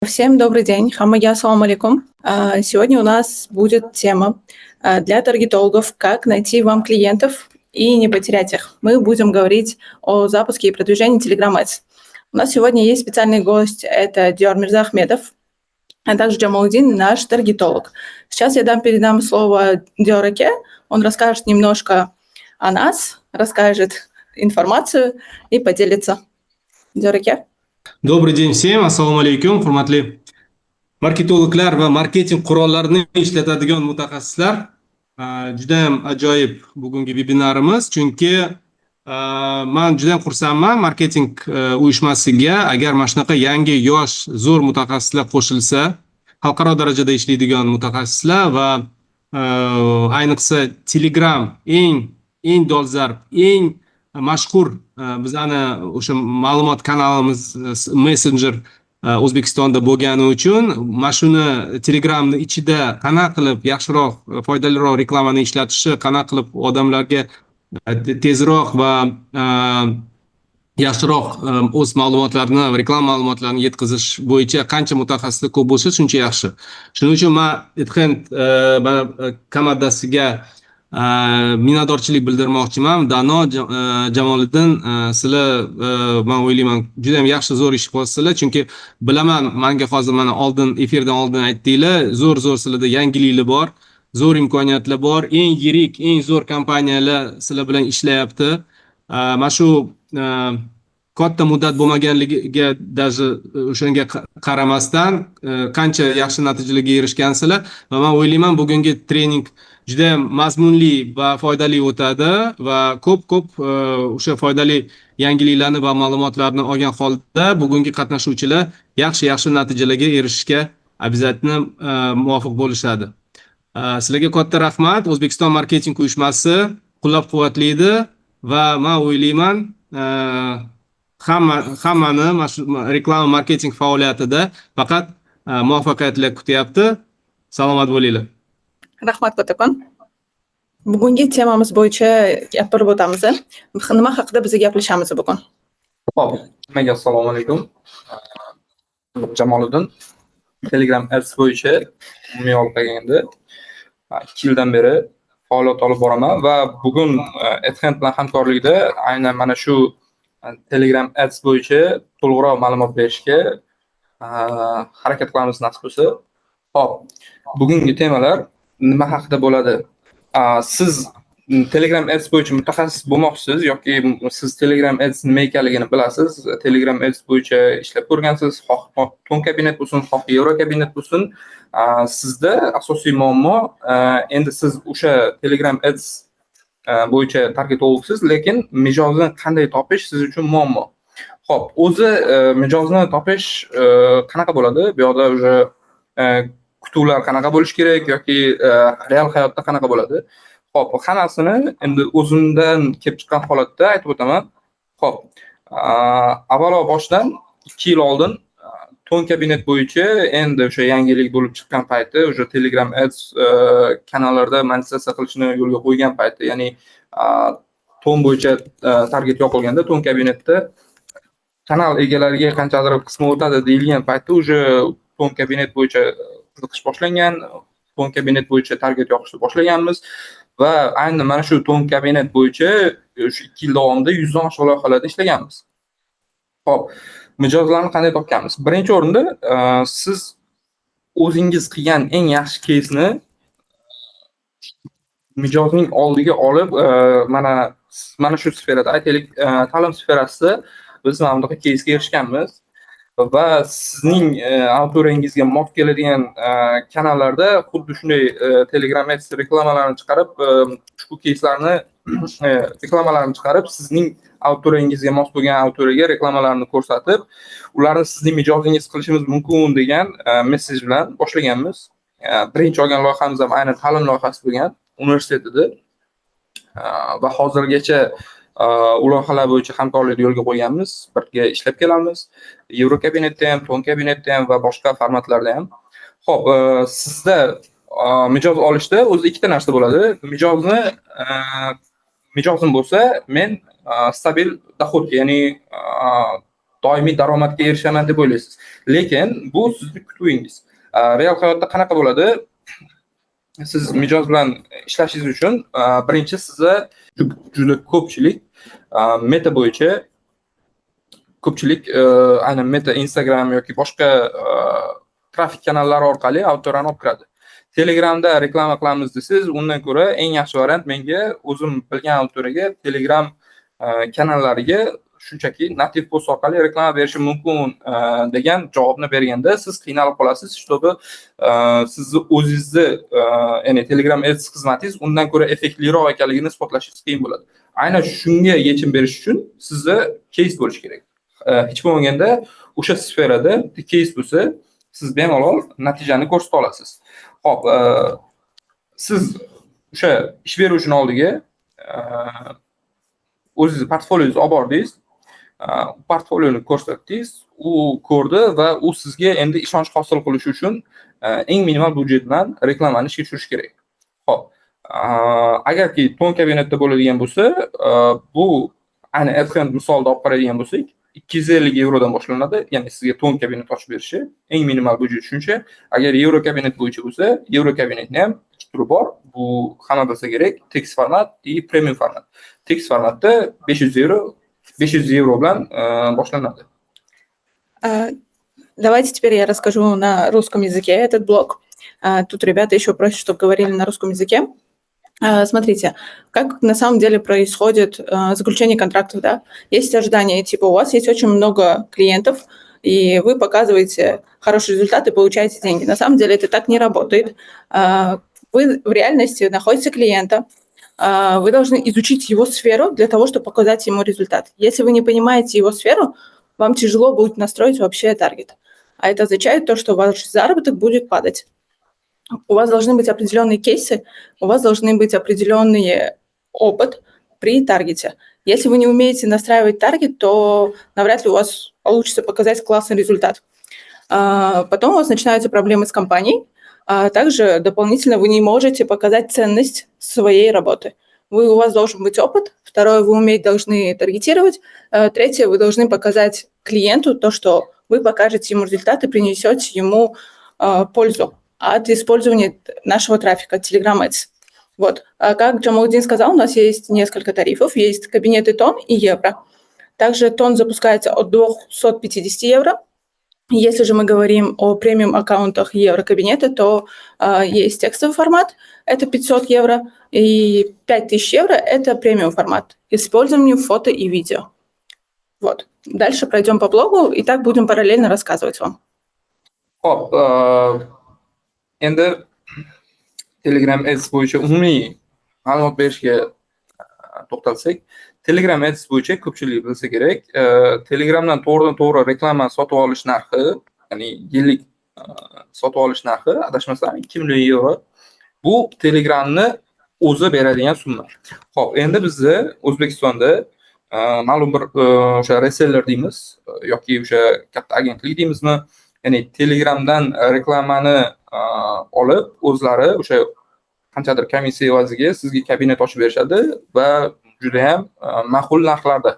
Всем добрый день. Хаммаге, ассаламу алейкум. Сегодня у нас будет тема для таргетологов, как найти вам клиентов и не потерять их. Мы будем говорить о запуске и продвижении Telegram Ads. У нас сегодня есть специальный гость, это Диор Мирзахмедов, а также Джамалудин, наш таргетолог. Сейчас я передам слово Диораке, он расскажет немножко о нас, расскажет информацию и поделится. Диораке. Добрый день всем, assalomu alaykum, hurmatli marketologlar va marketing qurollarini ishlatadigan mutaxassislar. Juda ham ajoyib bugungi vebinarimiz, chunki men juda ham xursandman marketing uyushmasiga agar mana shunaqa yangi yosh zo'r mutaxassislar qo'shilsa, xalqaro darajada ishlaydigan mutaxassislar va ayniqsa Telegram eng dolzarb, eng mashhur bizani o'sha ma'lumot kanalimiz messenger O'zbekistonda bo'lgani uchun mana shuni Telegramni ichida qanaqa qilib yaxshiroq, foydaliroq reklamani ishlatishni, qanaqa qilib odamlarga tezroq va yaxshiroq o'z ma'lumotlarini, reklama ma'lumotlarini yetkazish bo'yicha qancha mutaxassislar ko'p bo'lsa, shuncha yaxshi. Shuning uchun men Edhend komandasiga minnatdorchilik bildirmoqchiman. Dano, Jamoliddin, sizlar men o'ylayman juda ham yaxshi zo'r ish qilyapsizlar, chunki bilaman, menga hozir mana efirdan oldin aytdinglar, zo'r sizlarda yangiliklar bor, zo'r imkoniyatlar bor, eng yirik, eng zo'r kompaniyalar sizlar bilan ishlayapti. Mana shu katta muddat bo'lmaganligiga даже o'shanga qaramasdan qancha yaxshi natijalarga erishgansizlar va men o'ylayman bugungi trening juda ham mazmunli va foydali o'tadi va ko'p o'sha foydali yangiliklarni va ma'lumotlarni olgan holda bugungi qatnashuvchilar yaxshi natijalarga erishishga обязательно muvaffaq bo'lishadi. Sizlarga katta rahmat. O'zbekiston marketing uyushmasi qo'llab-quvvatlaydi va men o'ylayman hammani reklama marketing faoliyatida faqat muvaffaqiyatlar kutyapti. Salomat bo'linglar. Rahmat kattakon. Bugungi temamiz bo'yicha gapirib o'tamiz. Nima haqida biz gaplashamiz bugun? Xo'p, hammaga assalomu alaykum. Jamoliddin Telegram Ads bo'yicha umumiy olib qaraganda 2 yildan beri faoliyat olib boraman va bugun Edhend bilan hamkorlikda aynan mana shu Telegram Ads bo'yicha to'liqroq ma'lumot berishga harakat qilamiz nasib bo'lsa. Xo'p, bugungi temalar nima haqida bo'ladi? Siz Telegram Ads bo'yicha mutaxassis bo'lmoqchisiz yoki siz Telegram Ads nima ekanligini bilasiz, Telegram Ads bo'yicha ishlab ko'rgansiz, xoh to'n kabinet bo'lsin, xoh Euro kabinet bo'lsin, sizda asosiy muammo endi siz o'sha Telegram Ads bo'yicha targetologsiz, lekin mijozni qanday topish siz uchun muammo. Xo'p, o'zi mijozni topish qanaqa bo'ladi? Bu yoqda o'sha kutuvlar qanaqa bo'lish kerak yoki real hayotda qanaqa bo'ladi? Xo'p, hammasini endi o'zimdan kelib chiqqan holatda aytib o'taman. Xo'p, avvalo boshdan 2 yil oldin to'n kabinet bo'yicha endi o'sha yangilik bo'lib chiqqan payti, o'sha Telegram Ads kanallarda monetizatsiya qilishni yo'lga qo'ygan payti, ya'ni to'n bo'yicha target yoqilganda to'n kabinetda kanal egalariga qanchadir qismi o'tadi deyilgan paytda o'sha to'n kabinet bo'yicha qiziqish boshlangan, to'n kabinet bo'yicha target yoqishni boshlaganmiz va aynan mana shu to'n kabinet bo'yicha o'sha 2 yil davomida 100 dan oshiq loyihalarda ishlaganmiz. Xo'p, mijozlarni qanday topganmiz? Birinchi o'rinda siz o'zingiz qilgan eng yaxshi keysni mijozning oldiga olib, mana shu sferada, aytaylik, ta'lim sferasida biz mana bunaqa keysga erishganmiz va sizning auditoriyangizga mos keladigan kanallarda xuddi shunday Telegram Ads reklamalarini chiqarib, ushbu keyslarni reklamalarini chiqarib, sizning auditoriyangizga mos bo'lgan auditoriyaga reklamalarni ko'rsatib, ularni sizning mijozingiz qilishimiz mumkin degan mesej bilan boshlaganmiz. Birinchi olgan loyihamiz ham aynan ta'lim loyihasi bo'lgan universitet edi va hozirgacha u loyihalar bo'yicha hamkorlikni yo'lga qo'yganmiz, birga ishlab kelamiz. Euro kabinetda ham, to'n kabinetda ham va boshqa formatlarda ham. Xo'p, sizda mijoz olishda o'zi ikkita narsa bo'ladi. Mijozim bo'lsa, men stabil dohod, ya'ni doimiy daromadga erishaman deb o'ylaysiz. Lekin bu sizning kutubingiz. Real hayotda qanaqa bo'ladi? Siz mijoz bilan ishlashingiz uchun birinchi sizga juda ko'pchilik meta bo'yicha aynan meta Instagram yoki boshqa trafik kanallari orqali auditoriyani olib kiradi. Telegramda reklama qilamiz desangiz, undan ko'ra eng yaxshi variant menga o'zim bilgan auditoriyaga Telegram kanallariga shunchaki nativ post orqali reklama berishim mumkin degan javobni berganda siz qiynalib qolasiz, чтобы sizni o'zingizni ya'ni Telegram Ads xizmatingiz undan ko'ra effektliroq ekanligini isbotlashingiz qiyin bo'ladi. Aynan shunga yechim berish uchun sizda case bo'lish kerak. Hech bo'lmaganda o'sha sferada case bo'lsa, siz bemalol natijani ko'rsata olasiz. Xo'p, siz o'sha ish beruvchining oldiga o'zingiz portfoliyongizni olib bordingiz, portfolioni ko'rsatdingiz, u ko'rdi va u sizga endi ishonch hosil qilish uchun eng minimal budjet bilan reklamani ishga tushirish kerak. Xo'p, agarki to'n kabinetda bo'ladigan bo'lsa, bu ayni AdHand misolida olib qaraydigan bo'lsak, 250 yevrodan boshlanadi. Ya'ni sizga to'n kabinet ochib berishi eng minimal budjet shuncha. Agar yevro kabinet bo'yicha bo'lsa, yevro kabinetning ham ikki turi bor. Bu hamma bilsa kerak, text format va premium format. Text formatda 500 евро bilan boshlanadi. Давайте теперь я расскажу на русском языке этот блог. Тут ребята еще просят, чтобы говорили на русском языке. Смотрите, как на самом деле происходит заключение контрактов, да? Есть ожидания, типа у вас есть очень много клиентов, и вы показываете хороший результат и получаете деньги. На самом деле это так не работает. Вы в реальности находите клиента, вы должны изучить его сферу для того, чтобы показать ему результат. Если вы не понимаете его сферу, вам тяжело будет настроить вообще таргет. А это означает то, что ваш заработок будет падать. У вас должны быть определенные кейсы, у вас должны быть определенный опыт при таргете. Если вы не умеете настраивать таргет, то навряд ли у вас получится показать классный результат. Потом у вас начинаются проблемы с компанией, а также дополнительно вы не можете показать ценность своей работы. У вас должен быть опыт. Второе, вы должны таргетировать. Третье, вы должны показать клиенту то, что вы покажете ему результат и принесете ему пользу от использования нашего трафика, Telegram Ads. Вот. Как Джамалдин сказал, у нас есть несколько тарифов. Есть кабинеты тонн и евро. Также тонн запускается от 250 евро. Если же мы говорим о премиум-аккаунтах евро-кабинета, то есть текстовый формат, это 500 евро, и 5000 евро – это премиум-формат, использование фото и видео. Вот. Дальше пройдем по блогу, и так будем параллельно рассказывать вам. Endi Telegram Ads bo'yicha umumiy ma'lumot berishga to'xtalsak, Telegram Ads bo'yicha ko'pchilik bilsa kerak, Telegramdan to'g'ridan-to'g'ri reklama sotib olish narxi, ya'ni yillik sotib olish narxi adashmasam 2 million yevro. Bu Telegramni o'zi beradigan summa. Xo'p, endi bizda O'zbekistonda ma'lum bir o'sha reseller deymiz yoki o'sha katta agentlik deymizmi, ya'ni Telegramdan reklamani olib o'zlari o'sha qanchadir komissiya evaziga sizga kabinet ochib berishadi va juda ham ma'qul narxlarda.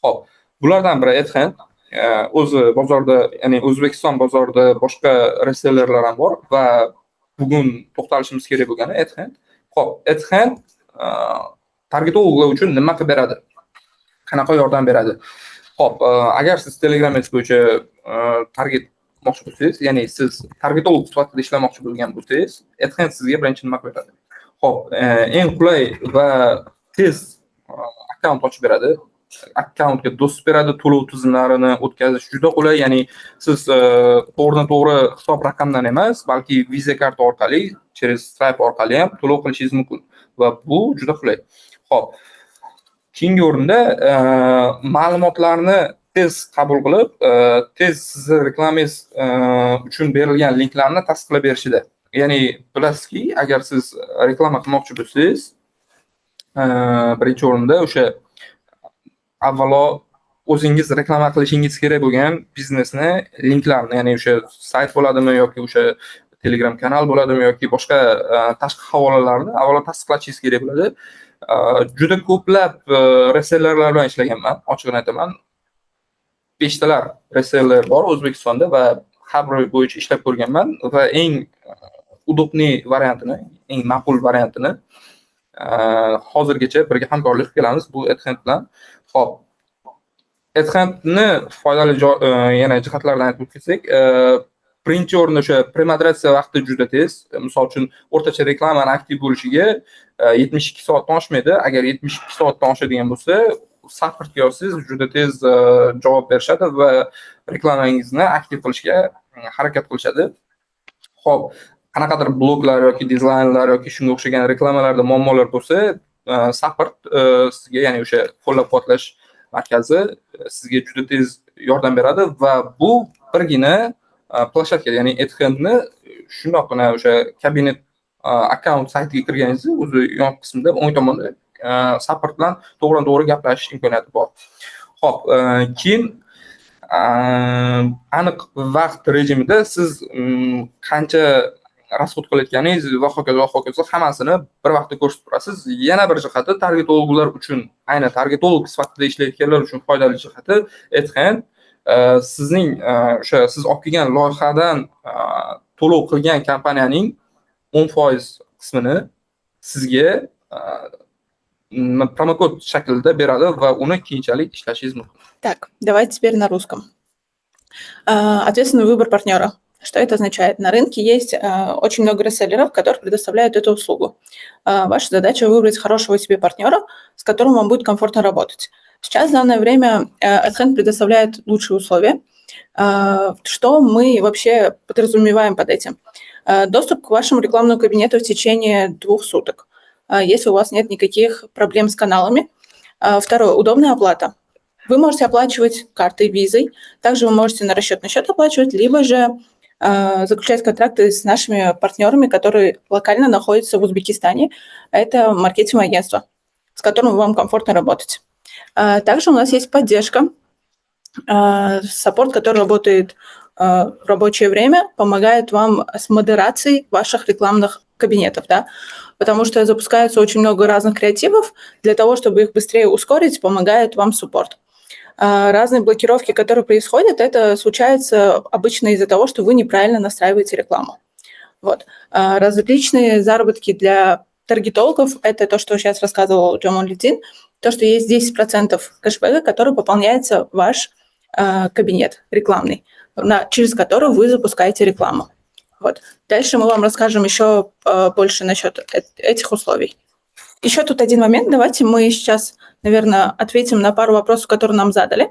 Xo'p, bulardan biri AdHand, o'zi bozorda, ya'ni O'zbekiston bozorida boshqa resellerlar ham bor va bugun to'xtalishimiz kerak bo'lgani AdHand. Xo'p, AdHand targetologlar uchun nima qilib beradi? Qanaqa yordam beradi? Xo'p, agar siz Telegram Ads bo'yicha target moqchi bo'lsangiz, ya'ni siz targetolog sifatida ishlamoqchi bo'lgan bo'lsangiz, AdHand sizga birinchi nima beradi? Xo'p, eng qulay va tez akkaunt ochib beradi. Akkauntga dostуп beradi, to'lov tizimlarini o'tkazish juda qulay, ya'ni siz to'g'ridan-to'g'ri hisob raqamdan emas, balki Visa karta orqali, через Stripe orqali ham to'lov qilishingiz mumkin va bu juda qulay. Xo'p, keyingi o'rinda ma'lumotlarni tez qabul qilib, tez sizni reklamangiz uchun berilgan linklarni tasdiqlab berishida. Ya'ni bilasizki, agar siz reklama qilmoqchi bo'lsangiz, birinchi o'rinda o'sha avvalo o'zingiz reklama qilishingiz kerak bo'lgan biznesni linklarni, ya'ni o'sha sayt bo'ladimi yoki o'sha Telegram kanal bo'ladimi yoki boshqa tashqi havolalarni avvalo tasdiqlashingiz kerak bo'ladi. Juda ko'plab resellerlar bilan ishlaganman, ochig'ini aytaman. beshtalar reseller bor O'zbekistonda va har biri bo'yicha ishlab ko'rganman va eng удобный variantini, eng ma'qul variantini hozirgacha birga hamkorlik qilamiz bu Adhand bilan. Xo'p, Adhandni foydali yana jihatlaridan aytib o'tsak, birinchi o'rinda o'sha premoderatsiya vaqti juda tez. Misol uchun o'rtacha reklamani aktiv bo'lishiga 72 soatdan oshmaydi. Agar 72 soatdan oshadigan bo'lsa, supportga yozsangiz juda tez javob berishadi va reklamangizni aktiv qilishga harakat qilishadi. Xo'p, qanaqadir bloglar yoki dizaynlar yoki shunga o'xshagan reklamalarda muammolar bo'lsa, support sizga, ya'ni o'sha qo'llab-quvvatlash markazi sizga juda tez yordam beradi va bu birgina plashatka, ya'ni Adhandni shundoqqina o'sha kabinet akkaunt saytiga kirganingizda o'zi yon qismida o'ng tomonda support bilan to'g'ridan-to'g'ri gaplashish imkoniyati bor. Xo'p, keyin aniq vaqt rejimida siz qancha расход qilayotganingiz va hokazo hammasini bir vaqtda ko'rsatib turasiz. Yana bir jihati targetologlar uchun, aynan targetolog sifatida ishlayotganlar uchun foydali jihati Adhand sizning o'sha siz olib kelgan loyihadan to'lov qilgan kompaniyaning 10% qismini sizga промокод shaklida beradi va uni keyinchalik ishlashingiz mumkin. Так, давайте теперь на русском. Ответственный выбор партнера. Что это означает? На рынке есть очень много реселлеров, которые предоставляют эту услугу. Ваша задача выбрать хорошего себе партнера, с которым вам будет комфортно работать. Сейчас в данное время Adhand предоставляет лучшие условия. Что мы вообще подразумеваем под этим? Доступ к вашему рекламному кабинету в течение 2 суток, если у вас нет никаких проблем с каналами. Второе, удобная оплата. Вы можете оплачивать картой, визой, также вы можете на расчетный счет оплачивать, либо же заключать контракты с нашими партнерами, которые локально находятся в Узбекистане. Это маркетинговое агентство, с которым вам комфортно работать. Также у нас есть поддержка, саппорт, который работает в рабочее время, помогает вам с модерацией ваших рекламных кабинетов, да? Потому что запускается очень много разных креативов. Для того, чтобы их быстрее ускорить, помогает вам саппорт. Разные блокировки, которые происходят, это случается обычно из-за того, что вы неправильно настраиваете рекламу. Вот. Различные заработки для таргетологов – это то, что сейчас рассказывал Джамалиддин, то, что есть 10% кэшбэка, который пополняется в ваш кабинет рекламный, через который вы запускаете рекламу. Вот. Дальше мы вам расскажем еще больше насчет этих условий. Еще тут один момент. Давайте мы сейчас, наверное, ответим на пару вопросов, которые нам задали.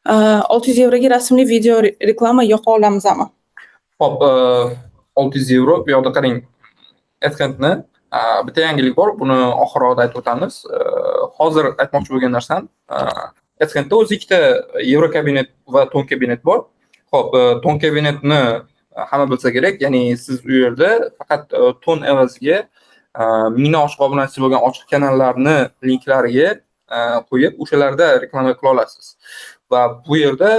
600 yevroga rasmli video reklama yo'q olamzami? Hop, 600 yevro. Bu yoqda qarang. Adhandni bitta yangilik bor. Buni oxirroqda aytib o'tamiz. Hozir aytmoqchi bo'lgan narsam, Adhandda o'zi ikkita yevro kabinet va ton kabinet bor. Hop, ton kabinetni hamma bilsa kerak. Ya'ni siz u yerda faqat ton evaziga mingdan oshiq obunachisi bo'lgan ochiq kanallarni linklariga qo'yib, o'shalarda reklama qila olasiz. Va bu yerda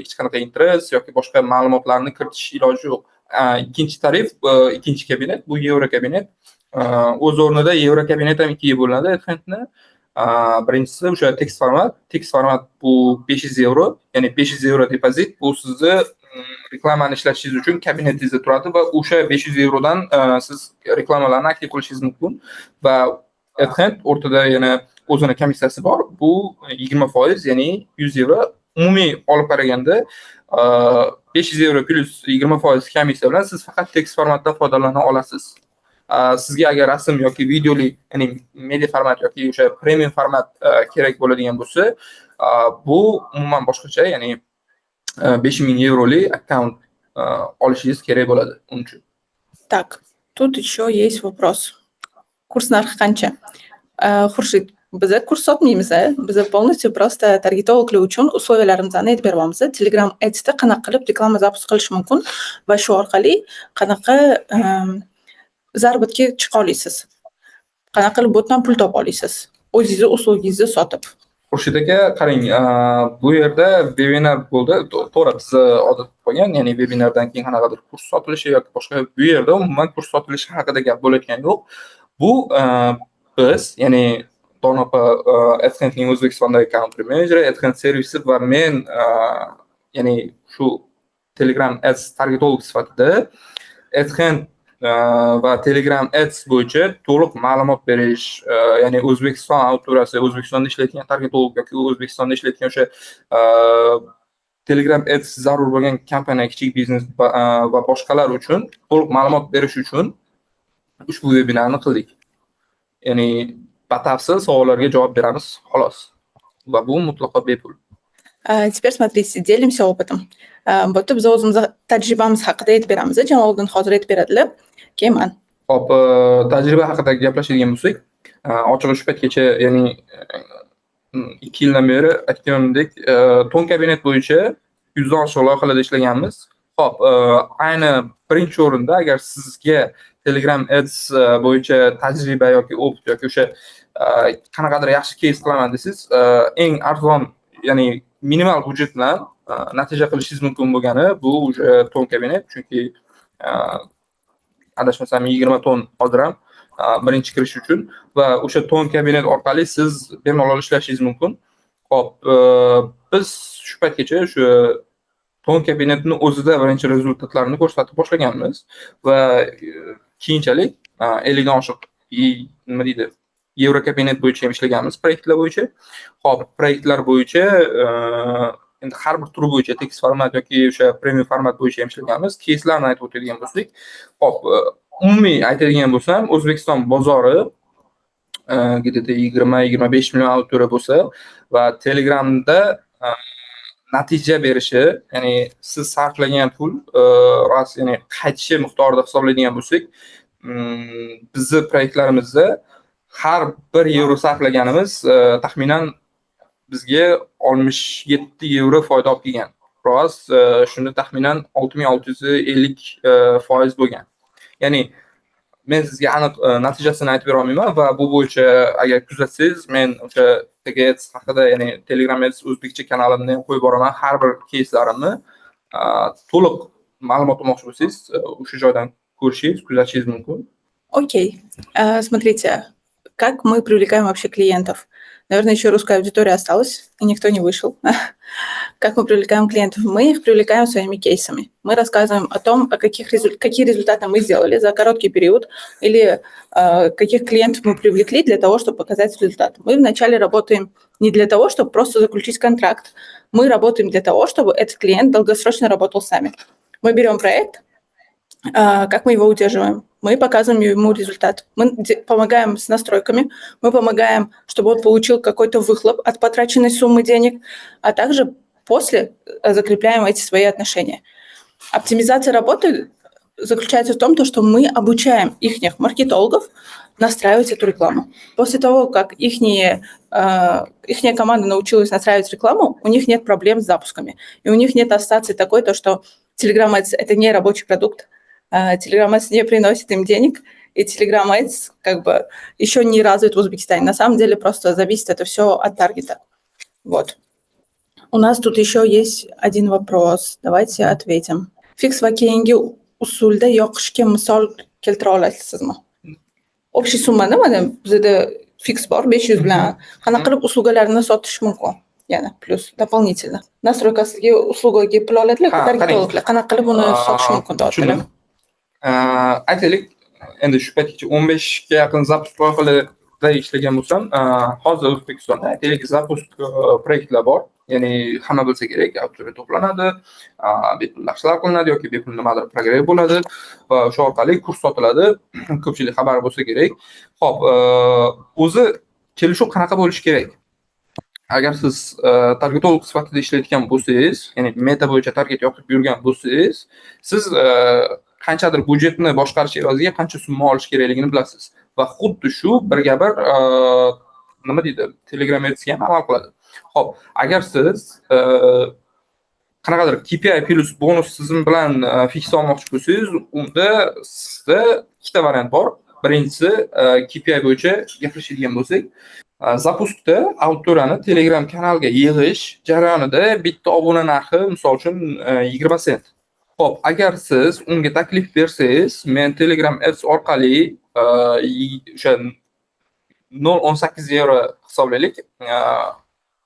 hech qanaqa interest yoki boshqa ma'lumotlarni kiritish iloji yo'q. Ikkinchi tarif, ikkinchi kabinet, bu yevro kabinet. O'z o'rnida yevro kabinet ham ikkiga bo'linadi Adhandni. Birinchisi o'sha text format. Text format bu 500 yevro, ya'ni 500 yevro depozit. Bu sizni reklamani ishlatishingiz uchun kabinetingizda turadi va o'sha 500 yevrodan siz reklamalarni aktiv qilishingiz mumkin. Va Adhand o'rtada yana o'zini komissiyasi bor. Bu 20%, ya'ni 100 yevro. Umumiy olib qaraganda 500 yevro plus 20% komissiya bilan siz faqat text formatdan foydalana olasiz. Sizga agar rasm yoki videoli, ya'ni media format yoki o'sha premium format kerak bo'ladigan bo'lsa, bu umuman boshqacha, ya'ni 5000 yevrolik akkaunt olishingiz kerak bo'ladi uning uchun. Так, тут еще есть вопрос. Kurs narxi qancha? Xurshid, biz kurs sotmaymiz, biz полностью просто targetologlar uchun условияlarimizni aytib beryapmiz. Telegram Ads'da qanaqa qilib reklama запуск qilish mumkin va shu orqali qanaqa zarobatga chiqa olasiz. Qanaqa qilib botdan pul topa olasiz. O'zingizni uslugingizni sotib. Xurshid aka, qarang, bu yerda webinar bo'ldi. To'g'ri, biz odat qilgan, ya'ni webinardan keyin qanaqadir kurs sotilishi yoki boshqa, bu yerda umuman kurs sotilishi haqida gap bo'layotgani yo'q. Bu biz, ya'ni Donopa AdSense'ning O'zbekistondagi country manager, AdSense servisi va men ya'ni shu Telegram Ads targetolog sifatida AdSense va Telegram Ads bo'yicha to'liq ma'lumot berish, ya'ni O'zbekiston auditoriyasi, O'zbekistonda ishlayotgan targetolog yoki O'zbekistonda ishlayotgan o'sha Telegram Ads zarur bo'lgan kompaniya, kichik biznes va boshqalar uchun to'liq ma'lumot berish uchun ushbu vebinarni qildik. Ya'ni batafsil savollarga javob beramiz, xolos. Va bu mutlaqo bepul. Теперь смотрите, делимся опытом. Bo'pti, biz o'zimiz tajribamiz haqida aytib beramiz. Jamoliddin hozir aytib beradilar. Keyin men. Hop, tajriba haqida gaplashadigan bo'lsak, ochig'i shu paytgacha, ya'ni 2 yildan beri aytganimdek, to'n kabinet bo'yicha 100 dan oshiq loyihalarda ishlaganmiz. Hop, ayni birinchi o'rinda agar sizga Telegram Ads bo'yicha tajriba yoki opit yoki o'sha qanaqadir yaxshi case qilaman desangiz, eng arzon, ya'ni minimal budjet bilan natija qilishingiz mumkin bo'lgani bu o'sha to'n kabinet, chunki adashmasam 20 ton hozir ham birinchi kirish uchun va o'sha to'n kabinet orqali siz bemalol ishlashingiz mumkin. Hop, biz shu paytgacha o'sha to'n kabinetni o'zida birinchi rezultatlarni ko'rsatib boshlaganmiz va keyinchalik 50 dan oshiq nima deydi, Euro kabinet bo'yicha ham ishlaganmiz proyektlar bo'yicha. Hop, proyektlar bo'yicha endi har bir turi bo'yicha tekst format yoki o'sha premium format bo'yicha ham ishlaganmiz. Caselarni aytib o'tadigan bo'lsak, hop, umumiy aytadigan bo'lsam, O'zbekiston bozori где-то 20-25 million auditoriya bo'lsa va Telegramda natija berishi, ya'ni siz sarflagan pul rost, ya'ni qaytishi miqdorida hisoblaydigan bo'lsak, bizni proyektlarimizda har 1 euro sarflaganimiz taxminan bizga 67 euro foyda olib kelgan. Rost, shunda taxminan 6650% bo'lgan. Ya'ni men sizga aniq natijasini aytib bera olmayman va bu bo'yicha agar kuzatsangiz, men o'sha TGS haqida, ya'ni Telegram Ads o'zbekcha kanalimda ham qo'yib boraman. Har bir кейslarimni to'liq ma'lumot olmoqchi bo'lsangiz, o'sha joydan ko'rishingiz, kuzatishingiz mumkin. Окей. Смотрите, как мы привлекаем вообще клиентов? Наверное, еще русская аудитория осталась, и никто не вышел. Как мы привлекаем клиентов? Мы их привлекаем своими кейсами. Мы рассказываем о том, какие результаты мы сделали за короткий период, или каких клиентов мы привлекли для того, чтобы показать результат. Мы вначале работаем не для того, чтобы просто заключить контракт. Мы работаем для того, чтобы этот клиент долгосрочно работал с нами. Мы берем проект, как мы его удерживаем? Мы показываем ему результат. Мы помогаем с настройками, мы помогаем, чтобы он получил какой-то выхлоп от потраченной суммы денег, а также после закрепляем эти свои отношения. Оптимизация работы заключается в том, что мы обучаем их маркетологов настраивать эту рекламу. После того, как их команда научилась настраивать рекламу, у них нет проблем с запусками. И у них нет ассоциации такой, что Telegram Ads – это не рабочий продукт, Telegram Ads не приносит им денег, и Telegram Ads как бы еще не развит в Узбекистане. На самом деле просто зависит это все от таргета. Вот. У нас тут еще есть один вопрос. Давайте ответим. Fix va keyingi usulda yoqishga misol keltira olasizmi? Общий summani mana bizda fix bor 500 bilan qanaqa qilib uslugalarni sotish mumkin? Yana plus дополнительно. Настройкasiga uslugaga pul oladilar, targetologlar qanaqa qilib uni sotish mumkin deyaptilar. Aytaylik, endi shu paytgacha 15 ga yaqin запуск loyihalarida ishlagan bo'lsam, hozir O'zbekistonda aytaylik запуск proyektlar bor. Ya'ni hamma bilsa kerak, auditoriya to'planadi, bepul darslar qilinadi yoki bepul nimadir program bo'ladi va o'sha orqali kurs sotiladi. Ko'pchilik xabar bo'lsa kerak. Xo'p, o'zi kelishuv qanaqa bo'lishi kerak? Agar siz targetolog sifatida ishlayotgan bo'lsangiz, ya'ni meta bo'yicha target yoqib yurgan bo'lsangiz, siz qanchadir budjetni boshqarish evaziga qancha summa olish kerakligini bilasiz va xuddi shu birga bir nima deydi, Telegram Ads'ga ham amal qiladi. Xo'p, agar siz qanaqadir KPI plus bonus tizimi bilan fiks olmoqchi bo'lsangiz, unda sizda ikkita variant bor. Birinchisi, KPI bo'yicha gaplashadigan bo'lsak, zapuskda auditoriyani Telegram kanalga yig'ish jarayonida bitta obuna narxi, misol uchun 20 sent. Xo'p, agar siz unga taklif bersangiz, men Telegram Ads orqali o'sha 0.18 euro hisoblaylik.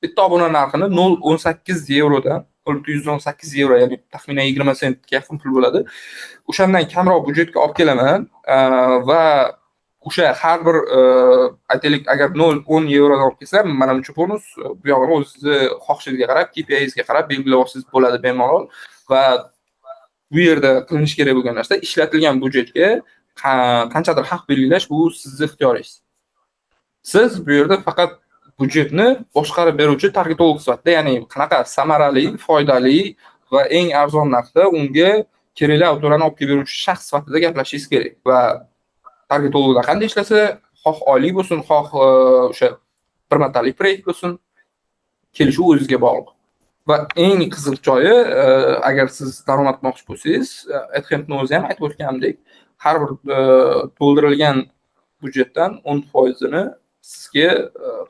Bitta obuna narxini 0.18 eurodan 118 euro, ya'ni taxminan 20 sentga yaqin pul bo'ladi. O'shandan kamroq byudjetga olib kelaman va o'sha har bir aytaylik agar 0.10 eurodan olib kelsam, menimcha bonus bu yog'ini o'zingizni xohishingizga qarab, KPI'ingizga qarab belgilab olsangiz bo'ladi bemalol va bu yerda qilinish kerak bo'lgan narsa ishlatilgan byudjetga qanchadir haq belgilash, bu sizning ixtiyoringiz. Siz bu yerda faqat byudjetni boshqarib beruvchi targetolog sifatida, ya'ni qanaqa samarali, foydali va eng arzon narxda unga kerakli auditoriyani olib kelib beruvchi shaxs sifatida gaplashishingiz kerak va targetologlar qanday ishlasa, xoh oylik bo'lsin, xoh o'sha bir martalik proyekt bo'lsin, kelishuv o'zingizga bog'liq. Va eng qiziq joyi, agar siz daromad qilmoqchi bo'lsangiz, AdHemp'ni o'zi ham aytib o'tganimdek, har bir to'ldirilgan byudjetdan 10% ni sizga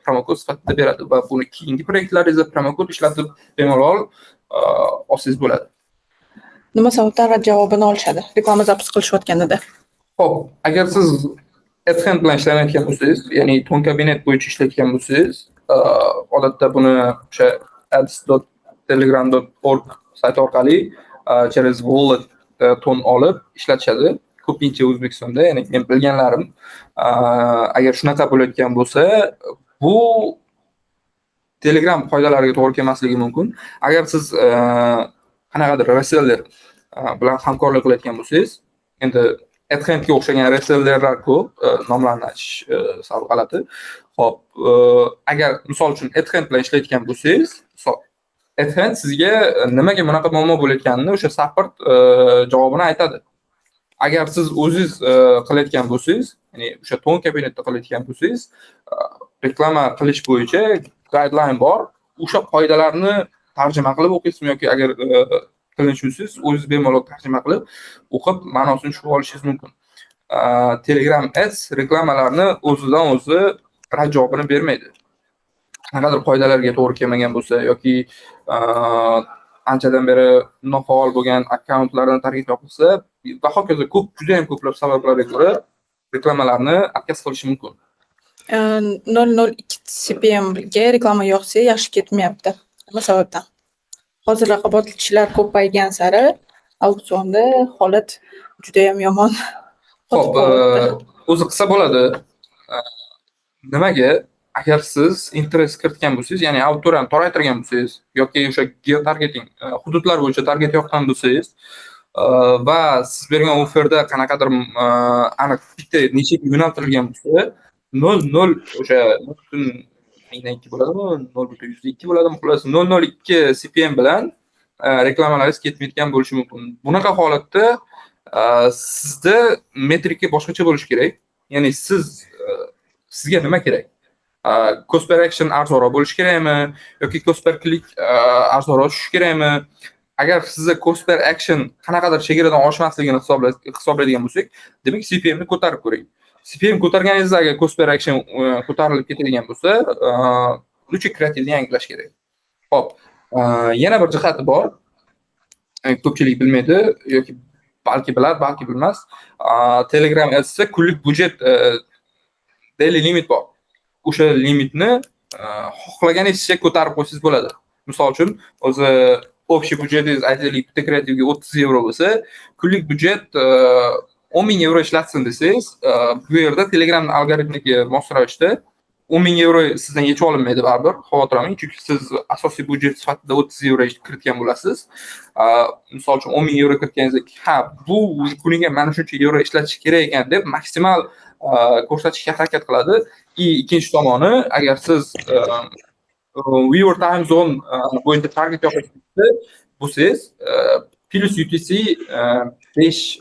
promokod sifatida beradi va buni keyingi proyektlaringizda promokod ishlatib bemalol olsangiz bo'ladi. Nima sababdan rad javobini olishadi reklama zapus qilishayotganida? Xo'p, agar siz AdHemp bilan ishlayotgan bo'lsangiz, ya'ni to'n kabinet bo'yicha ishlayotgan bo'lsangiz, odatda buni o'sha ads.telegram.org sayti orqali через wallet to'n olib ishlatishadi. Ko'pincha O'zbekistonda, ya'ni men bilganlarim, agar shunaqa bo'layotgan bo'lsa, bu Telegram qoidalariga to'g'ri kelmasligi mumkin. Agar siz qanaqadir reseller bilan hamkorlik qilayotgan bo'lsangiz, endi AdHemp'ga o'xshagan resellerlar ko'p, nomlarini aytish sal g'alati. Xo'p, agar misol uchun AdHemp bilan ishlayotgan bo'lsangiz, AdHemp sizga nimaga bunaqa muammo bo'layotganini o'sha support javobini aytadi. Agar siz o'zingiz qilayotgan bo'lsangiz, ya'ni o'sha to'n kabinetda qilayotgan bo'lsangiz, reklama qilish bo'yicha guideline bor. O'sha qoidalarni tarjima qilib o'qiysizmi yoki agar qilinishsiz o'zingiz bemalol tarjima qilib o'qib ma'nosini tushunib olishingiz mumkin. Telegram Ads reklamalarni o'zidan o'zi rad javobini bermaydi. Qanaqadir qoidalarga to'g'ri kelmagan bo'lsa yoki anchadan beri nofaol bo'lgan akkauntlardan targ'ib yopilsa va hokazo juda ham ko'plab sabablarga ko'ra reklamalarni отказ qilishi mumkin. 0.02 CPM ga reklama yoqsa yaxshi ketmayapti. Nima sababdan? Hozir raqobatchilar ko'paygan sari auksionda holat juda ham yomon. Xo'p, o'zi qilsa bo'ladi. Nimaga? Agar siz interest kiritgan bo'lsangiz, ya'ni auditoriyani toraytirgan bo'lsangiz yoki o'sha geotargeting hududlar bo'yicha target yoqqan bo'lsangiz va siz bergan oferda qanaqadir aniq bitta nichaga yo'naltirilgan bo'lsa, 0.0 o'sha 0.2 bo'ladimi, 0.102 bo'ladimi, xullas 0.02 CPM bilan reklamalaringiz ketmayotgan bo'lishi mumkin. Bunaqa holatda sizda metrika boshqacha bo'lishi kerak. Ya'ni sizga nima kerak? Cost per action arzonroq bo'lishi kerakmi yoki cost per click arzonroq tushishi kerakmi? Agar sizda cost per action qanaqadir chegaradan oshmasligini hisoblaydigan bo'lsak, demak CPM ni ko'tarib ko'ring. CPM ko'targaningizda agar cost per action ko'tarilib ketadigan bo'lsa, lutchi kreativni yangilash kerak. Xo'p, yana bir jihati bor. Ko'pchilik bilmaydi yoki balki bilar, balki bilmas. Telegram Ads'da kunlik byudjet daily limit bor. O'sha limitni xohlaganinizcha ko'tarib qo'ysangiz bo'ladi. Misol uchun, o'zi общий byudjetingiz aytaylik bitta kreativga 30 euro bo'lsa, kunlik byudjet 10.000 euro ishlatsin desangiz, bu yerda Telegramning algoritmiga mos ravishda 10.000 euro sizdan yechib olinmaydi baribir, xavotir olmang, chunki siz asosiy byudjet sifatida 30 euro kiritgan bo'lasiz. Misol uchun 10.000 euro kiritganingizda, bu kuniga mana shuncha euro ishlatish kerak ekan deb maksimal ko'rsatishga harakat qiladi. Ikkinchi tomoni, agar siz viewer time zone bo'yicha target yoqishda bo'lsangiz, plus UTC 5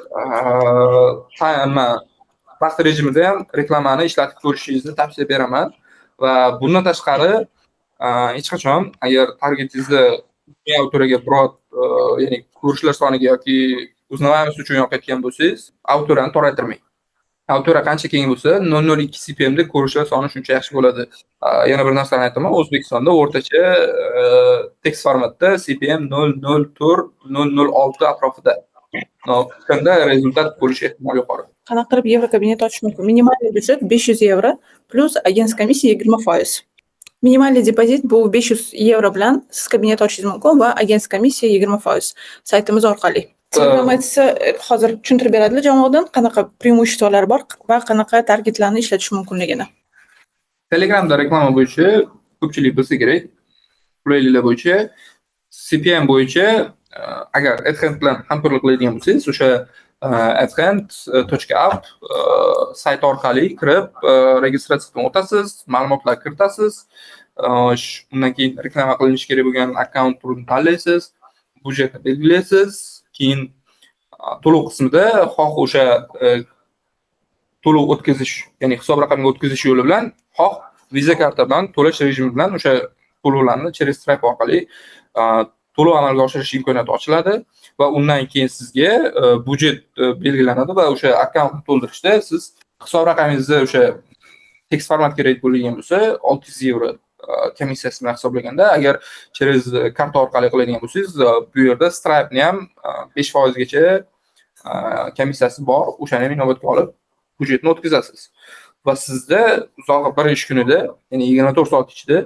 vaqt rejimida ham reklamani ishlatib ko'rishingizni tavsiya beraman va bundan tashqari hech qachon agar targetingizda auditoriyaga biror ya'ni ko'rishlar soniga yoki uznavaymiz uchun yoqayotgan bo'lsangiz, auditoriyani toraytirmang. Auditoriya qancha keng bo'lsa, 0.02 CPM da ko'rishlar soni shuncha yaxshi bo'ladi. Yana bir narsani aytaman, O'zbekistonda o'rtacha tekst formatda CPM 0.04, 0.06 atrofida. Shunda rezultat bo'lish ehtimoli yuqori. Qanaqa qilib yevro kabinet ochish mumkin? Minimalniy byudjet 500 yevro plus agent komissiya 20%. Minimalniy depozit bu 500 yevro bilan siz kabinet ochishingiz mumkin va agent komissiya 20% saytimiz orqali. Telegram aytsa hozir tushuntirib beradilar jamoadan qanaqa преимуществолari bor va qanaqa targetlarni ishlatish mumkinligini. Telegramda reklama bo'yicha ko'pchilik bilsa kerak. Qulayliklar bo'yicha CPM bo'yicha agar AdHand bilan hamkorlik qiladigan bo'lsangiz, o'sha adhand.app sayt orqali kirib registratsiyadan o'tasiz, ma'lumotlar kiritasiz, undan keyin reklama qilinishi kerak bo'lgan akkaunt turini tanlaysiz, budjetni belgilaysiz, keyin to'lov qismida xoh o'sha to'lov o'tkazish, ya'ni hisob raqamiga o'tkazish yo'li bilan, xoh Visa karta bilan to'lash rejimi bilan o'sha to'lovlarni через Stripe orqali to'lov amalga oshirish imkoniyati ochiladi va undan keyin sizga budjet belgilanadi va o'sha akkauntni to'ldirishda siz hisob raqamingizni o'sha tekst format kerak bo'lgan bo'lsa 600 yevro komissiyasi bilan hisoblaganda, agar через karta orqali qiladigan bo'lsangiz, bu yerda Stripe ni ham 5% gacha komissiyasi bor, o'shani inobatga olib budjetni o'tkazasiz. Va sizda uzoq bir ish kunida, ya'ni 24 soat ichida,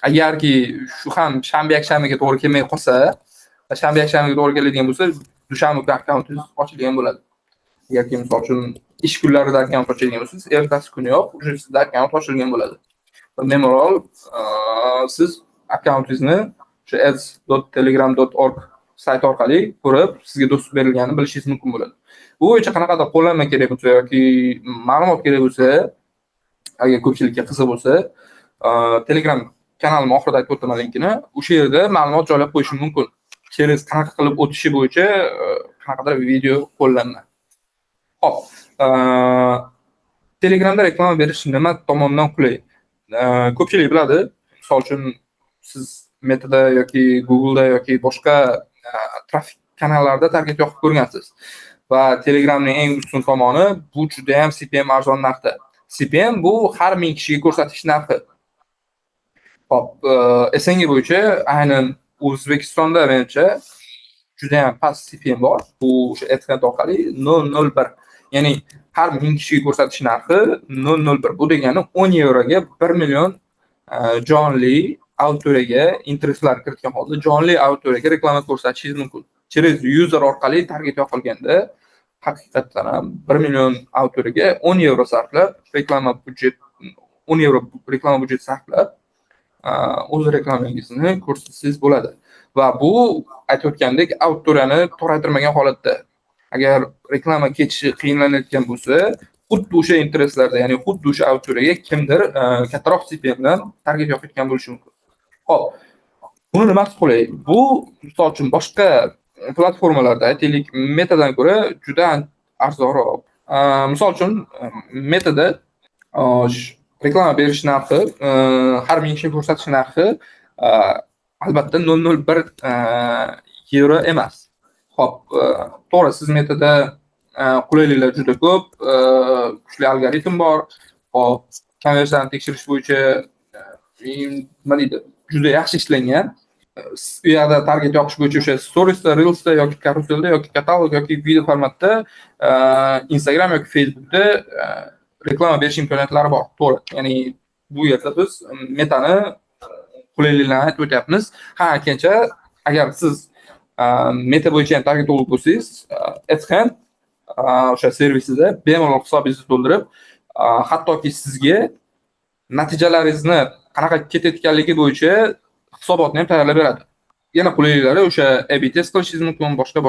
agarki shu ham shanba-yakshanbaga to'g'ri kelmay qolsa, shanba-yakshanbaga to'g'ri keladigan bo'lsa, dushanba kuni akkauntingiz ochilgan bo'ladi. Agarki misol uchun ish kunlarida akkaunt ochilgan bo'lsangiz, ertasi kuniyoq o'sha sizda akkaunt ochilgan bo'ladi. Bemalol siz akkauntingizni o'sha ads.telegram.org sayt orqali ko'rib, sizga dostуп berilganini bilishingiz mumkin bo'ladi. Bu bo'yicha qanaqadir qo'llanma kerak bo'lsa yoki ma'lumot kerak bo'lsa, agar ko'pchilikka qiziq bo'lsa, Telegram kanalim oxirida aytib o'taman linkini, o'sha yerda ma'lumot joylab qo'yishim mumkin. Через qanaqa qilib o'tishi bo'yicha qanaqadir video qo'llanma. Xo'p, Telegramda reklama berish nima tomondan qulay? Ko'pchilik biladi, misol uchun siz Meta'da yoki Google'da yoki boshqa trafik kanallarida target yoqib ko'rgansiz. Va Telegramning eng ustun tomoni bu juda ham CPM arzon narxda. CPM bu har 1000 kishiga ko'rsatish narxi. Hop, SNG bo'yicha aynan O'zbekistonda menimcha juda ham past CPM bor. Bu o'sha AdHand orqali 0.01. Ya'ni har 1000 kishiga ko'rsatish narxi 0.01. Bu degani 10 yevroga 1 million jonli auditoriyaga interestlar kiritgan holda jonli auditoriyaga reklama ko'rsatishingiz mumkin. Через user orqali target yoqilganda haqiqatan ham 1 million auditoriyaga 10 yevro sarflab reklama budjet 10 yevro reklama budjet sarflab o'z reklamangizni ko'rsatsangiz bo'ladi. Va bu aytayotgandek auditoriyani toraytirmagan holatda. Agar reklama ketishi qiynlanayotgan bo'lsa, xuddi o'sha interestlarda, ya'ni xuddi o'sha auditoriyaga kimdir kattaroq CPM bilan target yoqayotgan bo'lishi mumkin. Xo'p, buni nimasi qulay? Bu misol uchun boshqa platformalarda, aytaylik, Meta'dan ko'ra juda arzonroq. Misol uchun Meta'da reklama berish narxi, har 1000 kishiga ko'rsatish narxi albatta 0.01 yevro emas. Xo'p, to'g'ri, siz Meta'da qulayliklar juda ko'p, kuchli algoritm bor. Xo'p, konversiyani tekshirish bo'yicha nima deydi, juda yaxshi ishlangan. U yerda target yoqish bo'yicha o'sha storiesda, reelsda yoki karuselda yoki katalog yoki video formatda Instagram yoki Facebookda reklama berish imkoniyatlari bor. To'g'ri. Ya'ni bu yerda biz Meta'ni qulayliklarini aytib o'tyapmiz. Ha, aksincha, agar siz Meta bo'yicha ham target bo'lib bo'lsangiz, AdHand o'sha servisida bemalol hisobingizni to'ldirib, hattoki sizga natijalaringizni qanaqa ketayotganligi bo'yicha hisobotni ham tayyorlab beradi. Yana qulayliklari o'sha A/B test qilishingiz mumkin, boshqa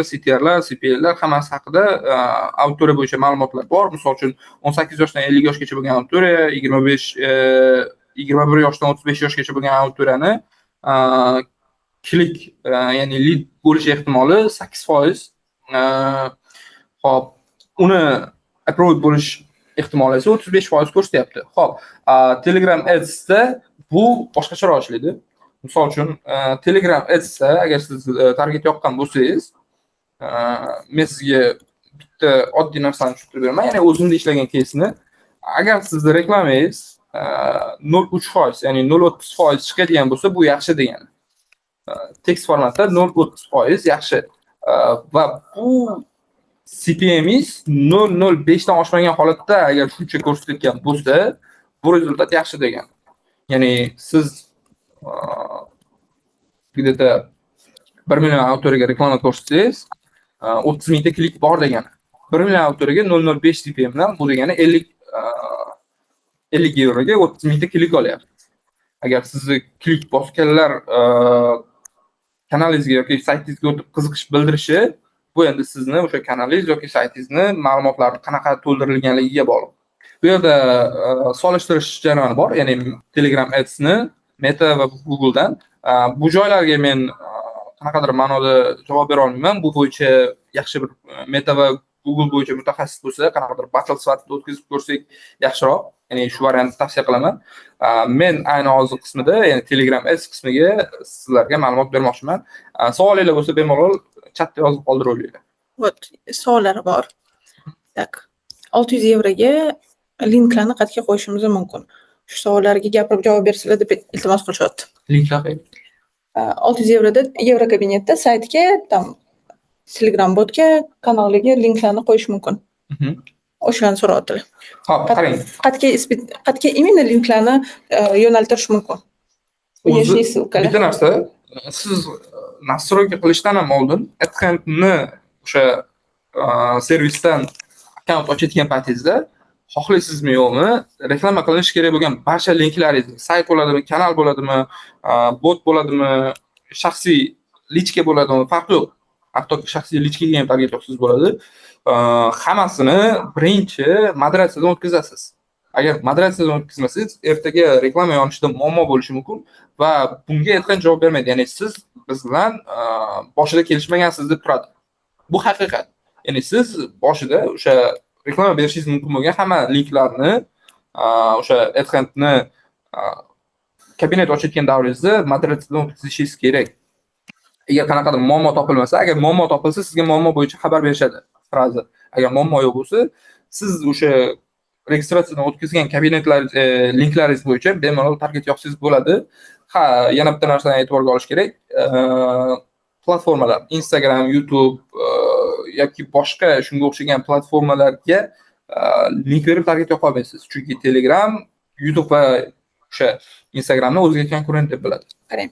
CTRlar, CPLlar hammasi haqida auditoriya bo'yicha ma'lumotlar bor. Misol uchun 18 yoshdan 50 yoshgacha bo'lgan auditoriya, 21 yoshdan 35 yoshgacha bo'lgan auditoriyani klik, ya'ni lead bo'lish ehtimoli 8%. Xo'p, uni approve bo'lish ehtimoli esa 35% ko'rsatyapti. Xo'p, Telegram Ads'da bu boshqacharoq ishlaydi. Misol uchun Telegram Ads'da agar siz target yoqqan bo'lsangiz, men sizga bitta oddiy narsani tushuntirib beraman. Ya'ni o'zimda ishlagan keysni, agar sizni reklamangiz 0.3%, ya'ni 0.30% chiqadigan bo'lsa, bu yaxshi degani. Tekst formatda 0.30% yaxshi. Va bu CPMingiz 0.05 dan oshmagan holatda agar shuncha ko'rsatayotgan bo'lsa, bu rezultat yaxshi degani. Ya'ni siz где-то 1 million auditoriyaga reklama ko'rsatsangiz, 30 mingta klik bor degani. 1 million auditoriyaga 0.05 CPM bilan bu degani 50 euroga 30 mingta klik olyapsiz. Agar sizni klik bosganlar kanalingizga yoki saytingizga o'tib qiziqish bildirishi, bu endi sizni o'sha kanalingiz yoki saytingizni ma'lumotlarni qanaqa to'ldirilganligiga bog'liq. Bu yerda solishtirish jarayoni bor, ya'ni Telegram Ads'ni Meta va Google'dan. Bu joylarga men qanaqadir ma'noda javob bera olmayman. Bu bo'yicha yaxshi bir Meta va Google bo'yicha mutaxassis bo'lsa, qanaqadir battle sifatida o'tkazib ko'rsak yaxshiroq. Ya'ni shu variantni tavsiya qilaman. Men ayni hozir qismida, ya'ni Telegram Ads qismiga sizlarga ma'lumot bermoqchiman. Savolinglar bo'lsa bemalol chatda yozib qoldiravering. Вот, savollari bor. Tak. 600 euroga linklarni qayerga qo'yishimiz mumkin? Shu savollarga gapirib javob bersizlar deb iltimos qilishyapti. Linklar 600 euroda Eurokabinetda saytga, tam Telegram botga, kanaliga linklarni qo'yish mumkin. O'shani so'rayaptilar. Xo'p, qarang. Qayerga именно linklarni yo'naltirish mumkin? Внешний ссылкаlar. Bitta narsa, siz настройка qilishdan ham oldin AdHand'ni o'sha servisdan akkaunt ochayotgan paytingizda xohlaysizmi yo'qmi, reklama qilinishi kerak bo'lgan barcha linklaringizni, sayt bo'ladimi, kanal bo'ladimi, bot bo'ladimi, shaxsiy lichka bo'ladimi, farqi yo'q. Hatto shaxsiy lichkaga ham target yoqsiz bo'ladi. Hammasini birinchi moderatsiyadan o'tkazasiz. Agar moderatsiyadan o'tkazmasangiz, ertaga reklama yonishida muammo bo'lishi mumkin va bunga hech qanday javob bermaydi. Ya'ni siz biz bilan boshida kelishmagansiz deb turadi. Bu haqiqat. Ya'ni siz boshida o'sha reklama berishingiz mumkin bo'lgan hamma linklarni o'sha AdHand'ni kabinet ochayotgan davringizda moderatsiyadan o'tkazishingiz kerak. Agar qanaqadir muammo topilmasa, agar muammo topilsa, sizga muammo bo'yicha xabar berishadi. Fraza. Agar muammo yo'q bo'lsa, siz o'sha registratsiyadan o'tkazgan kabinetlar linklaringiz bo'yicha bemalol target yoqsangiz bo'ladi. Ha, yana bitta narsani e'tiborga olish kerak. Platformalar, Instagram, YouTube yoki boshqa shunga o'xshagan platformalarga link berib target yoqa olmaysiz. Chunki Telegram, YouTube va o'sha Instagramni o'ziga konkurent deb biladi. Qarang,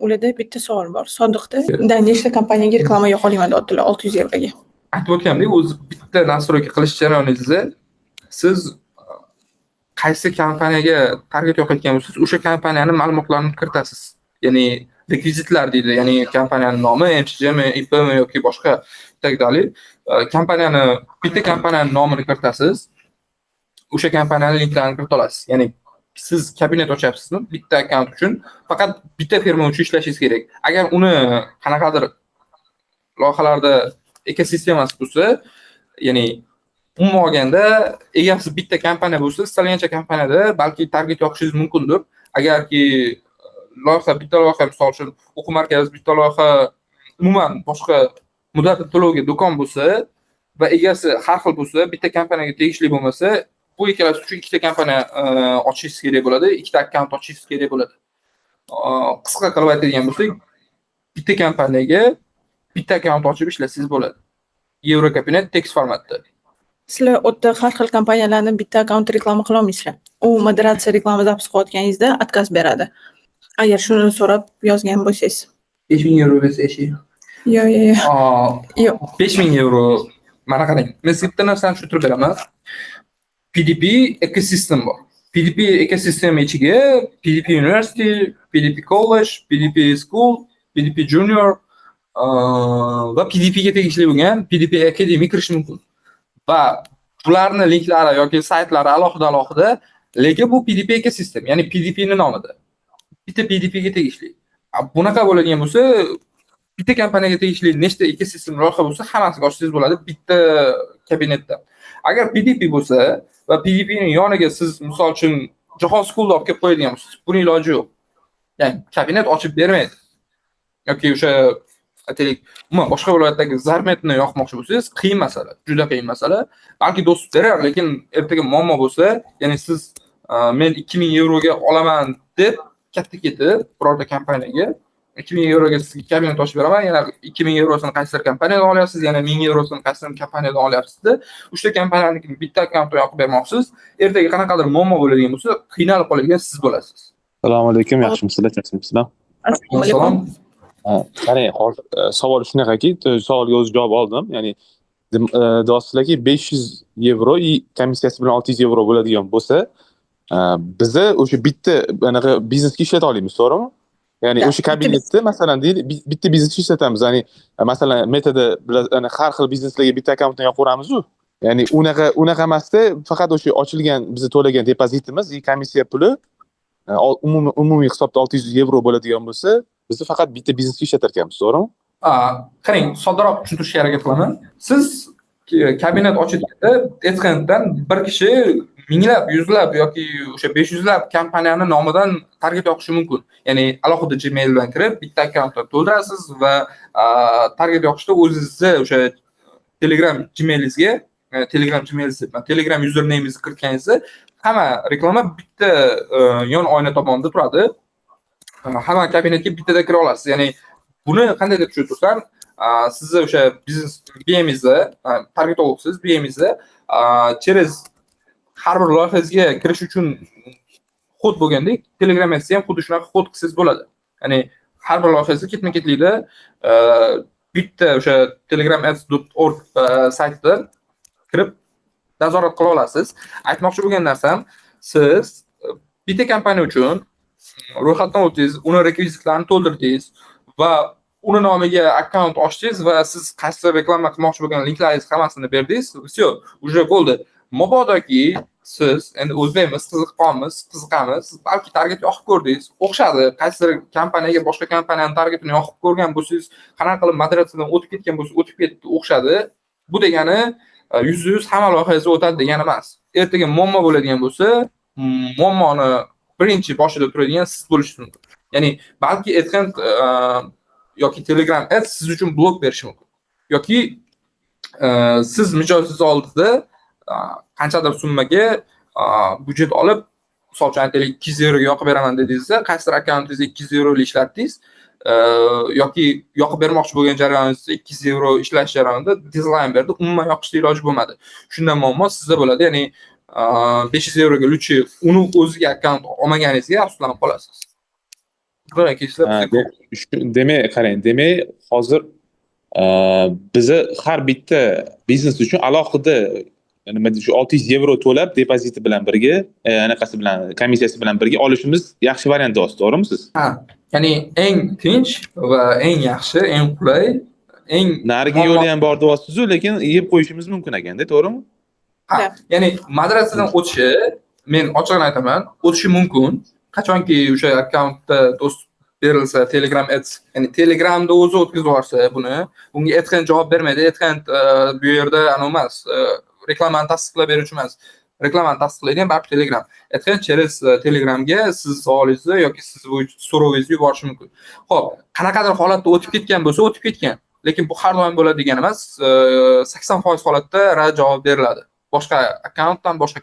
ularda bitta savol bor. Sodiqda nechta kompaniyaga reklama yoqa olmayman deyaptilar 600 euroga. Aytib o'tgandek, o'zi bitta настройка qilish jarayoningizda siz qaysi kompaniyaga target yoqayotgan bo'lsangiz, o'sha kompaniyani ma'lumotlarini kiritasiz. Ya'ni rekvizitlar deydi, ya'ni kompaniyaning nomi, MCJmi, IPmi yoki boshqa tagdali bitta kompaniyaning nomini kiritasiz. O'sha kompaniyaning linklarini kirita olasiz. Ya'ni siz kabinet ochyapsizmi? Bitta akkaunt uchun faqat bitta firma uchun ishlashingiz kerak. Agar uni qanaqadir loyihalarda ekosistemasi bo'lsa, ya'ni umuman olganda egasi bitta kompaniya bo'lsa, istalgancha kompaniyada balki target yoqishingiz mumkindir. Agarki bitta loyiha, misol uchun o'quv markazi, bitta loyiha, umuman boshqa muddatli to'lovga do'kon bo'lsa va egasi har xil bo'lsa, bitta kompaniyaga tegishli bo'lmasa, bu ikkalasi uchun ikkita kompaniya ochishingiz kerak bo'ladi, ikkita akkaunt ochishingiz kerak bo'ladi. Qisqa qilib aytadigan bo'lsak, bitta kompaniyaga bitta akkaunt ochib ishlasangiz bo'ladi. Eurokabinet tekst formatda. Sizlar o'tda har xil kompaniyalarni bitta akkaunt reklama qila olmaysizlar. U moderatsiya reklama zapis qilayotganingizda отказ beradi. Agar shuni so'rab yozgan bo'lsangiz. 5000 euro bersa eshik. Yo'q. 5000 euro. Mana qarang. Men sizga bitta narsani tushuntirib beraman. PDP ekosistem bor. PDP ekosistemi ichiga PDP University, PDP College, PDP School, PDP Junior va PDP ga tegishli bo'lgan PDP Academy kirish mumkin. Va bularning linklari yoki saytlari alohida, lekin bu PDP ekosistem, ya'ni PDP ning nomida. Bitta PDP ga tegishli. Bunaqa bo'ladigan bo'lsa, bitta kompaniyaga tegishli nechta ekosistem loyiha bo'lsa, hammasiga ochsangiz bo'ladi bitta kabinetda. Agar PDP bo'lsa va PDP ning yoniga siz misol uchun Jahon School olib kelib qo'yadigan bo'lsangiz, buning iloji yo'q. Ya'ni kabinet ochib bermaydi. Yoki o'sha aytaylik, umuman boshqa viloyatdagi Zarmetni yoqmoqchi bo'lsangiz, qiyin masala, juda qiyin masala. Balki do'st berar, lekin ertaga muammo bo'lsa, ya'ni siz men 2000 euroga olaman deb katta ketib birorta kompaniyaga 2000 euroga sizga kabinet ochib beraman, yana 2000 eurosini qaysidir kompaniyadan olyapsiz, yana 1000 eurosini qaysidir kompaniyadan olyapsiz-da. Uchta kompaniyaning bitta akkauntini yoqib bermoqchisiz. Ertaga qanaqadir muammo bo'ladigan bo'lsa, qiynalib qoladigan siz bo'lasiz. Assalomu alaykum, yaxshimisizlar, yaxshimisizlar? Assalomu alaykum. Qarang, hozir savol shunaqaki, savolga o'z javob oldim. Ya'ni deyapsizlarki 500 euro komissiyasi bilan 600 euro bo'ladigan bo'lsa, bizni o'sha bitta anaqa biznesga ishlata olamiz, to'g'rimi? Ya'ni o'sha kabinetni masalan deylik, bitta biznesga ishlatamiz. Ya'ni masalan metada har xil bizneslarga bitta akkauntni yoqib ko'ramiz-ku. Ya'ni unaqa emasda, faqat o'sha ochilgan bizni to'lagan depozitimiz, komissiya puli umumiy hisobda 600 euro bo'ladigan bo'lsa, bizni faqat bitta biznesga ishlatar ekanmiz, to'g'rimi? Qarang, soddaroq tushuntirishga harakat qilaman. Siz kabinet ochganda Ethanddan bir kishi minglab, yuzlab yoki o'sha 500 lab kompaniyani nomidan target yoqishi mumkin. Ya'ni alohida Gmail bilan kirib, bitta akkauntni to'ldirasiz va target yoqishda o'zingizni o'sha Telegram Gmailingizga, Telegram username'ingizni kiritganingizda hamma reklama bitta yon oyna tomonda turadi. Hamma kabinetga bittada kira olasiz. Ya'ni buni qanday deb tushuntirsam, sizni o'sha biznes BM'ingizda target olasiz, BM'ingizda через har bir loyihangizga kirish uchun kod bo'lgandek, Telegram'da ham xuddi shunaqa kod qilsangiz bo'ladi. Ya'ni har bir loyihangizga ketma-ketlikda bitta o'sha telegramads.org saytida kirib nazorat qila olasiz. Aytmoqchi bo'lgan narsam, siz bitta kompaniya uchun ro'yxatdan o'tdingiz, uni rekvizitlarini to'ldirdingiz va uni nomiga akkaunt ochdingiz va siz qaysi reklama qilmoqchi bo'lgan linklaringiz hammasini berdingiz. Всё, уже bo'ldi. Mabodoki siz endi o'zbekmiz, qiziqamiz, balki target yoqib ko'rdingiz, o'xshadi. Qaysidir kompaniyaga boshqa kompaniyaning targetini yoqib ko'rgan bo'lsangiz, qanaqa qilib moderatsiyadan o'tib ketgan bo'lsa, o'tib ketdi, o'xshadi. Bu degani %100 hamma loyihangizga o'tadi degani emas. Ertaga muammo bo'ladigan bo'lsa, muammoni birinchi boshida turadigan siz bo'lishingiz mumkin. Ya'ni balki Ethand yoki Telegram Ads siz uchun blok berishi mumkin. Yoki siz mijozsiz oldida qanchadir summaga budjet olib, misol uchun aytaylik 200 euroga yoqib beraman dedingizda, qaysidir akkauntingizga 200 euro ishlatdingiz, yoki yoqib bermoqchi bo'lgan jarayoningizda 200 euro ishlash jarayonida dizlayn berdi, umuman yoqishga iloji bo'lmadi. Shundan muammo sizda bo'ladi. Ya'ni 500 euroga luchi uni o'ziga akkaunt olmaganingizga afsuslanib qolasiz. Demak, qarang, demak, hozir bizni har bitta biznes uchun alohida nima deydi, 600 euro to'lab depoziti bilan birga, anaqasi bilan, komissiyasi bilan birga olishimiz yaxshi variant deyapsiz, to'g'rimi siz? Ha, ya'ni eng tinch va eng yaxshi, eng qulay, eng narigi yo'li ham bor deyapsiz, lekin yeb qo'yishimiz mumkin ekanda, to'g'rimi? Ha, ya'ni moderatsiyadan o'tishi, men ochig'ini aytaman, o'tishi mumkin. Qachonki o'sha akkauntda do'st berilsa, Telegram Ads, ya'ni Telegramda o'zi o'tkazib yuborsa buni, bunga Ethand javob bermaydi. Ethand bu yerda emas, reklamani tasdiqlab beruvchi emas. Reklamani tasdiqlaydigan baribir Telegram. Ethand через Telegramga siz savolingizni yoki siz bu so'rovingizni yuborishi mumkin. Xo'p, qanaqadir holatda o'tib ketgan bo'lsa, o'tib ketgan. Lekin bu har doim bo'ladi degani emas. 80% holatda rad javob beriladi. Boshqa akkauntdan, boshqa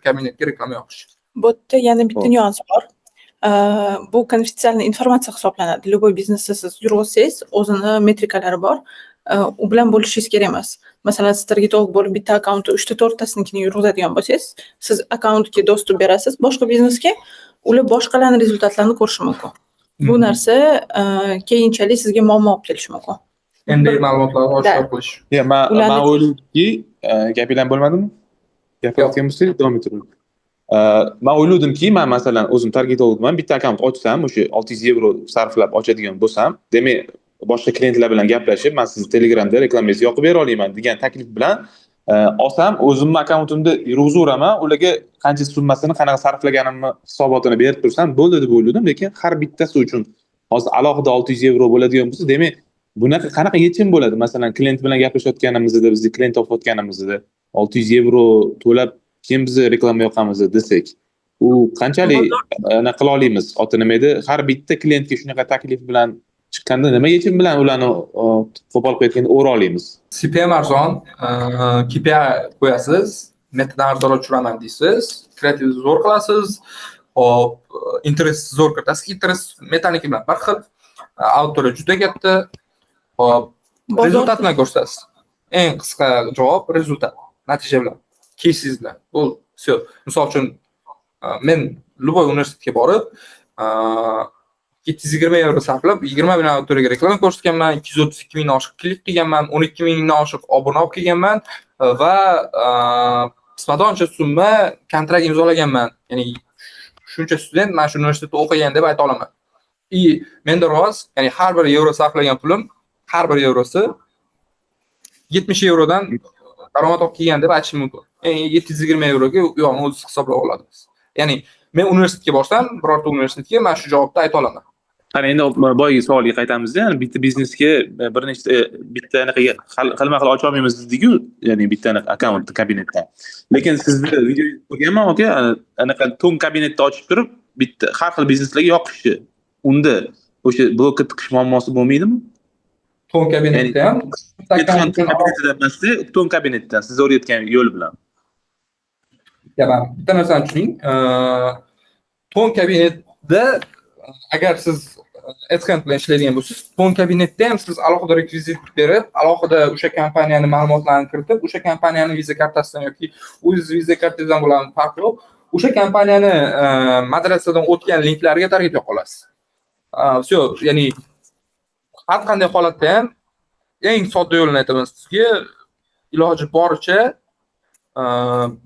kabinetga reklama yoqish. Bu yerda yana bitta nyuans bor. Bu konfidensialniy informatsiya hisoblanadi. Любой biznesda siz yursangiz, o'zini metrikalari bor. U bilan bo'lishingiz kerak emas. Masalan, siz targetolog bo'lib bitta akkauntni 3-4 tasininkini yurg'izadigan bo'lsangiz, siz akkauntga dostуп berasiz boshqa biznesga, ular boshqalarning rezultatlarini ko'rishi mumkin. Bu narsa keyinchalik sizga muammo olib kelishi mumkin. Endi ma'lumotlarni oshkor qilish. Men o'yladimki, gapinglar bo'lmadimi? Gapirayotgan bo'lsangiz davom ettiring. Men o'yladimki, men masalan o'zim targetologman, bitta akkaunt ochsam, o'sha 600 euro sarflab ochadigan bo'lsam, demak boshqa klientlar bilan gaplashib, men sizni Telegramda reklamangizni yoqib bera olaman degan taklif bilan olsam, o'zimning akkauntimda yurg'izaveraman, ularga qancha summasini qanaqa sarflaganimni hisobotini berib tursam bo'ldi deb o'yladim, lekin har bittasi uchun hozir alohida 600 euro bo'ladigan bo'lsa, demak bunaqa qanaqa yechim bo'ladi? Masalan, klient bilan gaplashayotganimizda, bizni klient topayotganimizda 600 euro to'lab kim bizni reklama yoqamiz desak, u qanchalik qila olamiz? Oti nima edi? Har bitta klientga shunaqa taklif bilan chiqqanda nima yechim bilan ularni qo'pol qilayotganda o'ra olamiz? CPM arzon, KPI qo'yasiz, metadan arzonroq tushiraman deysiz, kreativni zo'r qilasiz, hop, interest zo'r kiritasiz. Interest metaniki bilan bir xil. auditoriya juda katta. Hop, Bozor- rezultat bilan ko'rsatasiz. Eng qisqa javob rezultat, natija bilan, cases bilan. Bo'ldi. Всё. Misol uchun men любой universitetga borib, 720 euro sarflab 20 ming auditoriyaga reklama ko'rsatganman, 232 mingdan oshiq klik qilganman, 12 mingdan oshiq obuna olib kelganman va pismadoncha summa kontrakt imzolaganman. Ya'ni shuncha student mana shu universitetda o'qigan deb ayta olaman. Menda rost, ya'ni har bir yevro sarflagan pulim, har bir yevrosi 70 yevrodan daromad olib kelgan deb aytishim mumkin. 720 yevroga u yoqni o'zingiz hisoblab olasiz. Ya'ni men universitetga borsam, birorta universitetga mana shu javobni ayta olaman. Qani endi boyagi savolga qaytamiz-da, ya'ni bitta biznesga bir nechta bitta anaqaga xilma xil ocha olmaymiz dedik-ku, ya'ni bitta akkaunt kabinetdan. Lekin sizni video ko'rganman aka, anaqa to'ng kabinetni ochib turib, bitta har xil bizneslarga yoqishni. Unda o'sha blokka tiqish muammosi bo'lmaydimi? To'ng kabinetda ham kabinetdan emasda, to'ng kabinetdan siz o'rgatgan yo'l bilan. Bitta narsani tushuning. To'ng kabinetda agar siz Adcamp bilan ishlaydigan bo'lsangiz, to'ng kabinetda ham siz alohida rekvizit berib, alohida o'sha kompaniyani ma'lumotlarini kiritib, o'sha kompaniyani viza kartasidan yoki o'z viza kartangizdan bo'lgan farqi yo'q. O'sha kompaniyani moderatsiyadan o'tgan linklarga target yoqa olasiz. Всё, ya'ni har qanday holatda ham eng sodda yo'lini aytaman sizga, iloji boricha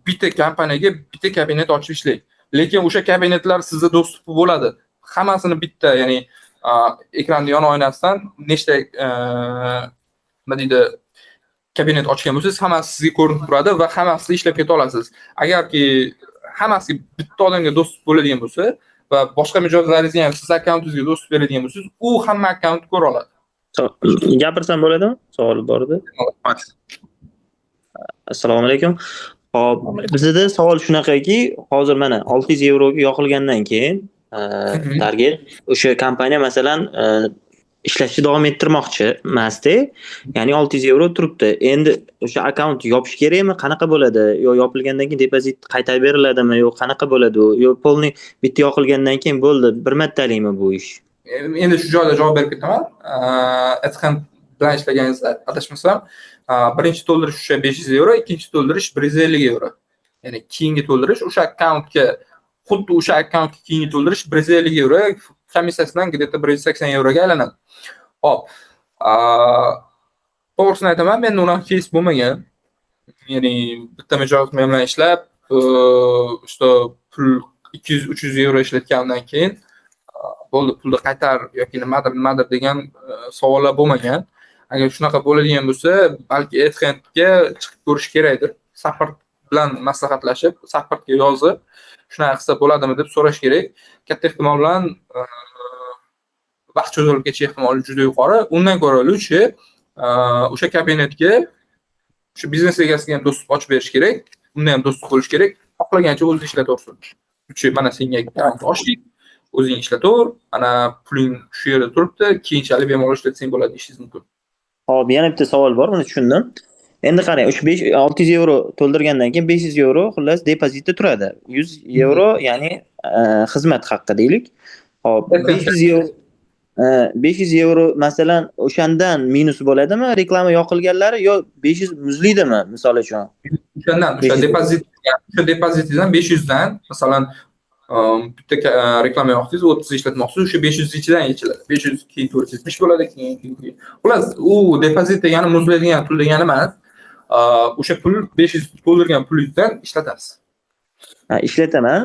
bitta kompaniyaga bitta kabinet ochib ishlang. Lekin o'sha kabinetlar sizga dostupi bo'ladi. Hammasini bitta, ya'ni ekranning yon oynasidan nechta nima deydi, kabinet ochgan bo'lsangiz, hammasi sizga ko'rinib turadi va hammasini ishlab keta olasiz. Agarki hammasiga bitta odamga dostup bo'ladigan bo'lsa va boshqa mijozlaringizga ham siz akkauntingizga dostup beradigan bo'lsangiz, u hamma akkauntni ko'ra oladi. Gapirsam bo'ladimi? Savol bor edi. Assalomu alaykum. Hop, bizda savol shunaqaki, hozir mana 600 yevroga yoqilgandan keyin target o'sha kompaniya masalan ishlashni davom ettirmoqchi emasda, ya'ni 600 yevro turibdi. Endi o'sha akkaunt yopish kerakmi? Qanaqa bo'ladi? Yo yopilgandan keyin depozit qaytarib beriladimi? Yo qanaqa bo'ladi u? Yo polni bitta yoqilgandan keyin bo'ldi, bir martalikmi bu ish? Endi shu joyda javob berib ketaman. Adcamp bilan ishlaganingizda adashmasam, birinchi to'ldirish o'sha 500 euro, ikkinchi to'ldirish 150 euro. Ya'ni keyingi to'ldirish o'sha akkauntga, xuddi o'sha akkauntga keyingi to'ldirish 150 euro, komissiyasidan где-то 180 euroga aylanadi. Hop. To'g'risini aytaman, menda unaqa case bo'lmagan. Ya'ni bitta mijoz bilan ishlab, işte pul 200-300 euro ishlatgandan keyin bo'ldi, pulni qaytar yoki nimadir degan savollar bo'lmagan. Agar shunaqa bo'ladigan bo'lsa, balki Adcampga chiqib ko'rish kerakdir. Support bilan maslahatlashib, supportga yozib, shunaqa qilsa bo'ladimi deb so'rash kerak. Katta ehtimol bilan vaqt cho'zilib ketish ehtimoli juda yuqori. Undan ko'ra lutchi o'sha kabinetga shu biznes egasiga ham dostup ochib berish kerak. Unda ham dostup bo'lish kerak. Xohlagancha o'zi ishlataversin. Lutchi mana senga akkaunt ochdik, o'zing ishlataver. Mana puling shu yerda turibdi, keyinchalik bemalol ishlatsang bo'ladi, ishingiz mumkin. Hop, yana bitta savol bor, buni tushundim. Endi qarang, o'sha 600 euro to'ldirgandan keyin 500 euro xullas depozitda turadi. 100 euro, ya'ni xizmat haqqi deylik. Hop, 500 euro masalan o'shandan minus bo'ladimi? Reklama yoqilganlari yo 500 muzlaydimi, misol uchun? O'sha depozitdan 500 dan, masalan, bitta reklama yoqdingiz, 30 ishlatmoqsiz, o'sha 500 ichidan yechiladi. 500 keyin 470 bo'ladi, keyin. Xullas, u depozit degani muzlaydigan pul degani emas. O'sha pul 500 to'ldirgan pulingizdan ishlatasiz. Ishlataman.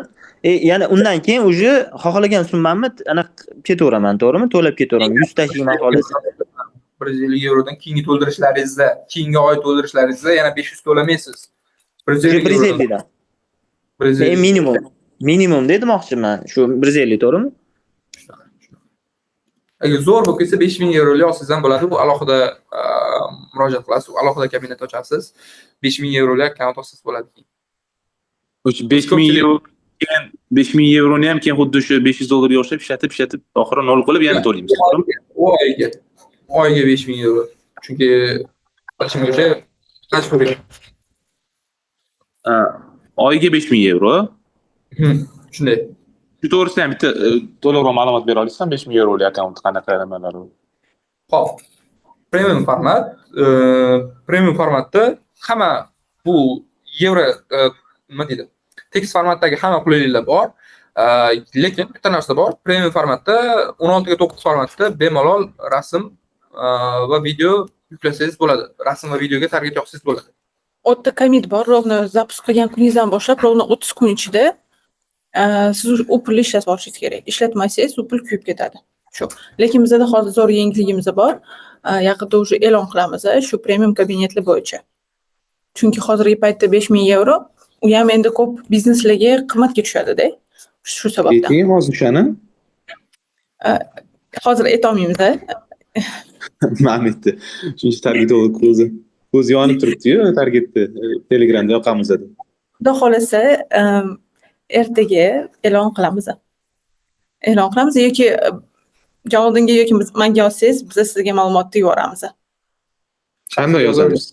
Ya'ni undan keyin uje xohlagan summamni ana ketaveraman, to'g'rimi? To'lab ketaveraman. 100 tashlayman xolos. 150 eurodan keyingi to'ldirishlaringizda, keyingi oy to'ldirishlaringizda yana 500 to'lamaysiz. 150 dan. 150 minimum demoqchiman. Shu 150, to'g'rimi? Agar zo'r bo'lib ketsa 5000 euro olsangiz ham bo'ladi. Bu alohida murojaat qilasiz, alohida kabinet ochasiz. 5000 eurolik akkaunt olsangiz bo'ladi. O'sha 5000 euro keyin 5000 euroni ham keyin xuddi shu 500 dollarga o'xshab ishlatib oxiri nol qilib yana to'laymiz. Oyiga 5000 euro. Chunki qilishimga o'sha majbur. Oyiga 5000 euro. Shunday. Shu to'g'risida ham bitta to'liqroq ma'lumot bera olasizmi? 5000 yevrolik akkaunt qanaqa nimalar u? Hop. Premium format, premium formatda hamma bu yevro nima deydi? Tekst formatdagi hamma qulayliklar bor. Lekin bitta narsa bor. Premium formatda 16 ga 9 formatda bemalol rasm va video yuklasangiz bo'ladi. Rasm va videoga target yoqsangiz bo'ladi. O'tta komit bor, rovna zapus qilgan kuningizdan boshlab rovna 30 kun ichida siz u pulni ishlab borishingiz kerak. Ishlatmasangiz u pul kuyib ketadi. Shu. Lekin bizda hozir zo'r yangiligimiz bor. Yaqinda уже e'lon qilamiz shu premium kabinetlar bo'yicha. Chunki hozirgi paytda 5000 yevro u ham endi ko'p bizneslarga qimmatga tushadi-da. Shu sababdan. Ayting hozir o'shani. Hozir aytolmaymiz. Ma'lumotni. Shuncha target ko'z yonib turibdi-yu, targetni Telegramda yoqamiz dedi. Xudo xolasa ertaga e'lon qilamiz. E'lon qilamiz yoki Javodinga yoki menga yozsangiz, biz sizga ma'lumotni yuboramiz. Qanday yozamiz?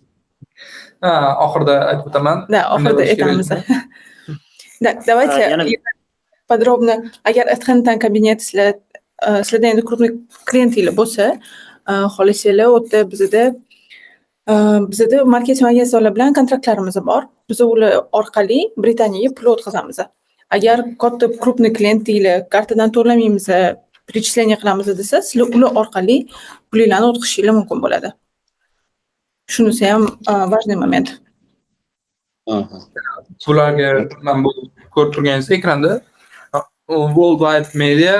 Oxirida aytib o'taman. Da, oxirida aytamiz. Давайте подробно, agar Adhantan kabinet sizlarda endi krupniy klientinglar bo'lsa, xohlasanglar o'tda bizda marketing agentliklari bilan kontraktlarimiz bor. Biz ular orqali Britaniyaga pul o'tkazamiz. Agar katta krupniy klientinglar kartadan to'lamaymiz, перечисление qilamiz desa, sizlar ular orqali pulinglarni o'tkazishingiz mumkin bo'ladi. Shunisi ham важный moment. Bularga men bu ko'rib turganingiz ekranda Worldwide Media,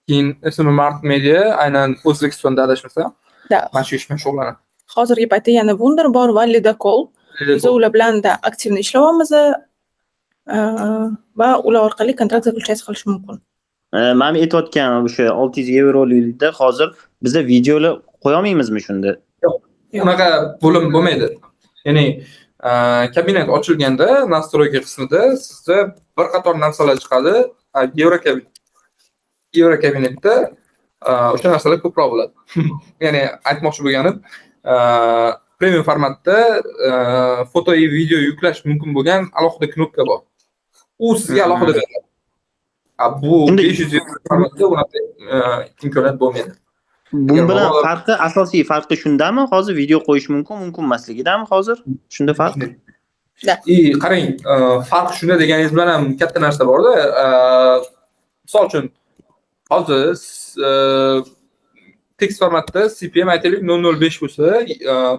keyin Smart Media, aynan O'zbekistonda adashmasam, mana shu ish bilan shug'ullanadi. Hozirgi paytda yana Wunder bor va Lidacol. Biz ular bilan aktiv ishlayapmiz va ular orqali kontrakt zakljuchasiz qilish mumkin. Men aytayotgan o'sha 600 yevrolikda hozir bizda videolar qo'ya olmaymizmi shunda? Yo'q. Unaqa bo'lim bo'lmaydi. Ya'ni kabinet ochilganda настройка qismida sizda bir qator narsalar chiqadi. Yevro kabinetda o'sha narsalar ko'proq bo'ladi. Ya'ni aytmoqchi bo'lganim, premium formatda foto va video yuklash mumkin bo'lgan alohida knopka bor. U sizga alohida beriladi. Bu 500 yevro formatda unaqa imkoniyat bo'lmaydi. Bu bilan asosiy farqi shundami? Hozir video qo'yish mumkin emasligidami hozir? Shunda farq? Qarang, farq shunda deganingiz bilan ham katta narsa bor-da. Misol uchun hozir tekst formatda CPM aytaylik 0.05 bo'lsa,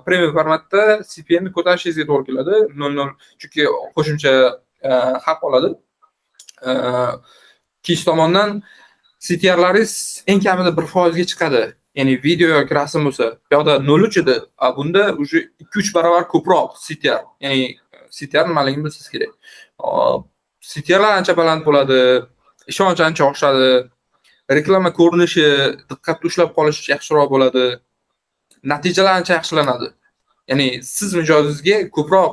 premium formatda CPM ni ko'tarishingizga to'g'ri keladi. 0.0 chunki qo'shimcha haq oladi. Ikkinchi tomondan CTR'laringiz eng kamida 1% ga chiqadi. Ya'ni video yoki rasm bo'lsa, bu yoqda 0.3 edi, bunda уже 2-3 barobar ko'proq CTR. Ya'ni CTR nimaligini bilsangiz kerak. CTRlar ancha baland bo'ladi, ishonch ancha oshadi. Reklama ko'rinishi diqqatni ushlab qolish yaxshiroq bo'ladi. Natijalar ancha yaxshilanadi. Ya'ni siz mijozingizga ko'proq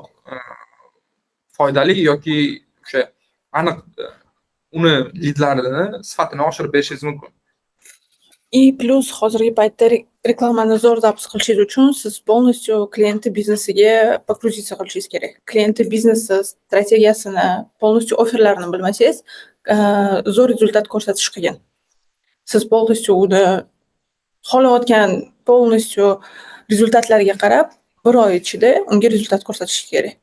foydali yoki o'sha aniq uni lidlarini sifatini oshirib berishingiz mumkin. Plus hozirgi paytda reklamani zo'r zapus qilishingiz uchun siz полностью klienti biznesiga погрузиться qilishingiz kerak. Klienti biznesi strategiyasini, полностью offerlarini bilmasangiz, zo'r rezultat ko'rsatish qiyin. Siz полностью uni xohlayotgan полностью rezultatlarga qarab, bir oy ichida unga rezultat ko'rsatish kerak.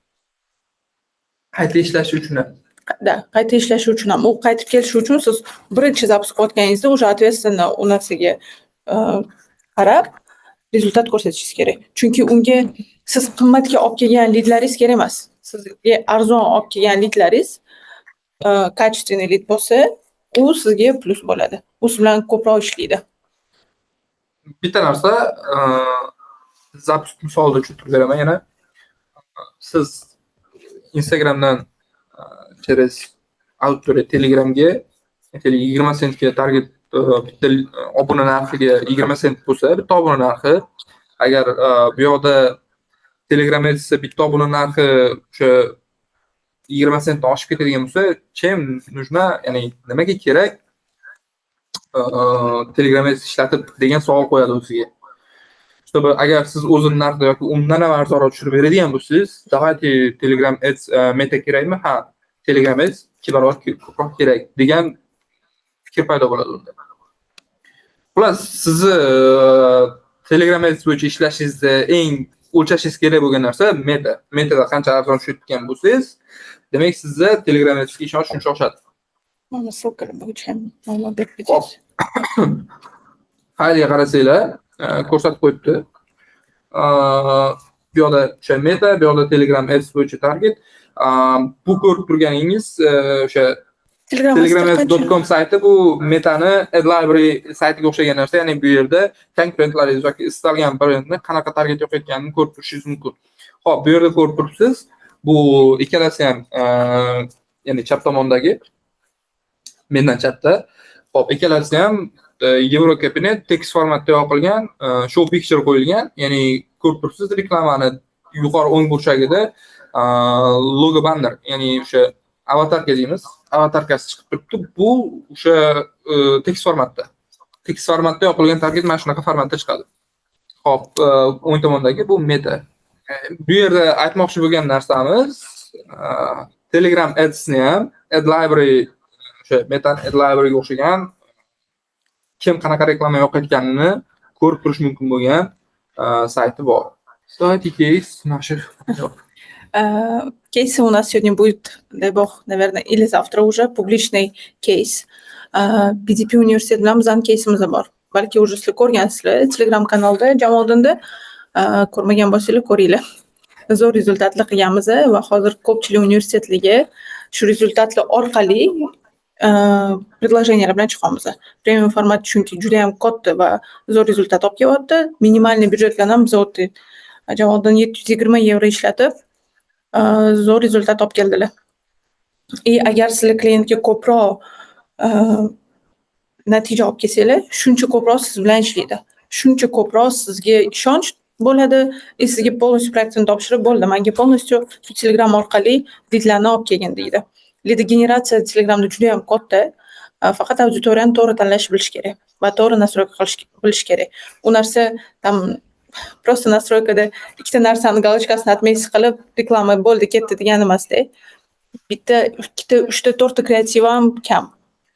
Qayta ishlash uchun qayta ishlashi uchun ham, u qaytib kelishi uchun siz birinchi zapus qilayotganingizda o'sha ответственно u narsaga qarab rezultat ko'rsatishingiz kerak. Chunki unga siz qimmatga olib kelgan lidlaringiz kerak emas. Sizga arzon olib kelgan lidlaringiz качественный lid bo'lsa, u sizga plus bo'ladi. U siz bilan ko'proq ishlaydi. Bitta narsa zapus misolida tushuntirib beraman yana. Siz Instagramdan через auditoriya Telegramga 20 sentga target bitta obuna narxiga 20 sent bo'lsa, bitta obuna narxi, agar bu yoqda Telegram esa bitta obuna narxi o'sha 20 sentdan oshib ketadigan bo'lsa, чем нужно, ya'ni nimaga kerak Telegram ishlatib degan savol qo'yadi o'ziga. Чтобы agar siz o'zini narxda yoki undan ham arzonroq tushirib beradigan bo'lsangiz, давайте Telegram Ads meta kerakmi? Ha, Telegram Ads 2 barobar ko'proq kerak degan fikr paydo bo'ladi unda. Xullas, sizni Telegram Ads bo'yicha ishlashingizda eng o'lchashingiz kerak bo'lgan narsa meta. Metada qancha arzon tushayotgan bo'lsangiz, demak sizda Telegram Ads'ga ishonch shuncha oshadi. Mana ссылкалар bo'yicha ham ma'lumot berib ketasiz. Fayliga qarasanglar, ko'rsatib qo'yibdi. Bu yoqda o'sha meta, bu yoqda Telegram Ads bo'yicha target. Bu ko'rib turganingiz o'sha telegram.com sayti bu Metani Ad Library saytiga o'xshagan narsa, ya'ni bu yerda konkurentlaringiz yoki istalgan brendni qanaqa target yoqayotganini ko'rib turishingiz mumkin. Xo'p, bu yerda ko'rib turibsiz. Bu ikkalasi ham ya'ni chap tomondagi mendan chapda. Xo'p, ikkalasi ham Eurocabinet text formatda yoqilgan, show picture qo'yilgan, ya'ni ko'rib turibsiz reklamani yuqori o'ng burchagida logo banner, ya'ni o'sha avatarka deymiz, avatarkasi chiqib turibdi. Bu o'sha text formatda. Text formatda yoqilgan target mana shunaqa formatda chiqadi. Xo'p, o'ng tomondagi bu meta. Bu yerda aytmoqchi bo'lgan narsamiz Telegram Ads'ni ham Ad Library o'sha Meta Ad Library'ga o'xshagan kim qanaqa reklama yoqayotganini ko'rib turish mumkin bo'lgan sayti bor. Кстати, кейс наших. Кейсы у нас сегодня будет, дай бог, наверное, или завтра уже публичный кейс. PDP университет bilan bizning keysimiz bor. Balki уже sizlar ko'rgansizlar, Telegram kanalda Jamoliddinda ko'rmagan bo'lsangiz ko'ringlar. Zo'r rezultatlar qilganmiz va hozir ko'pchilik universitetlarga shu rezultatlar orqali предложениялар bilan chiqamiz. Premium format chunki juda ham katta va zo'r rezultat olib kelyapti. Minimalniy byudjetdan ham biz o'tdi. Jamoliddin 720 euro ishlatib zo'r rezultat olib keldilar. Agar sizlar klientga ko'proq natija olib kelsanglar, shuncha ko'proq siz bilan ishlaydi. Shuncha ko'proq sizga ishonch bo'ladi, sizga полностью proyektni topshirib bo'ldi. Menga полностью Telegram orqali lidlarni olib kelgan deydi. Lead generatsiya Telegramda juda ham katta. Faqat auditoriyani to'g'ri tanlash bilish kerak va to'g'ri настройка qilish bilish kerak. U narsa tam просто настройкада ikkita narsani galochkasini отметить qilib reklama bo'ldi, ketdi degan emasda. Bitta, ikkita, uchta, to'rtta kreativ ham kam.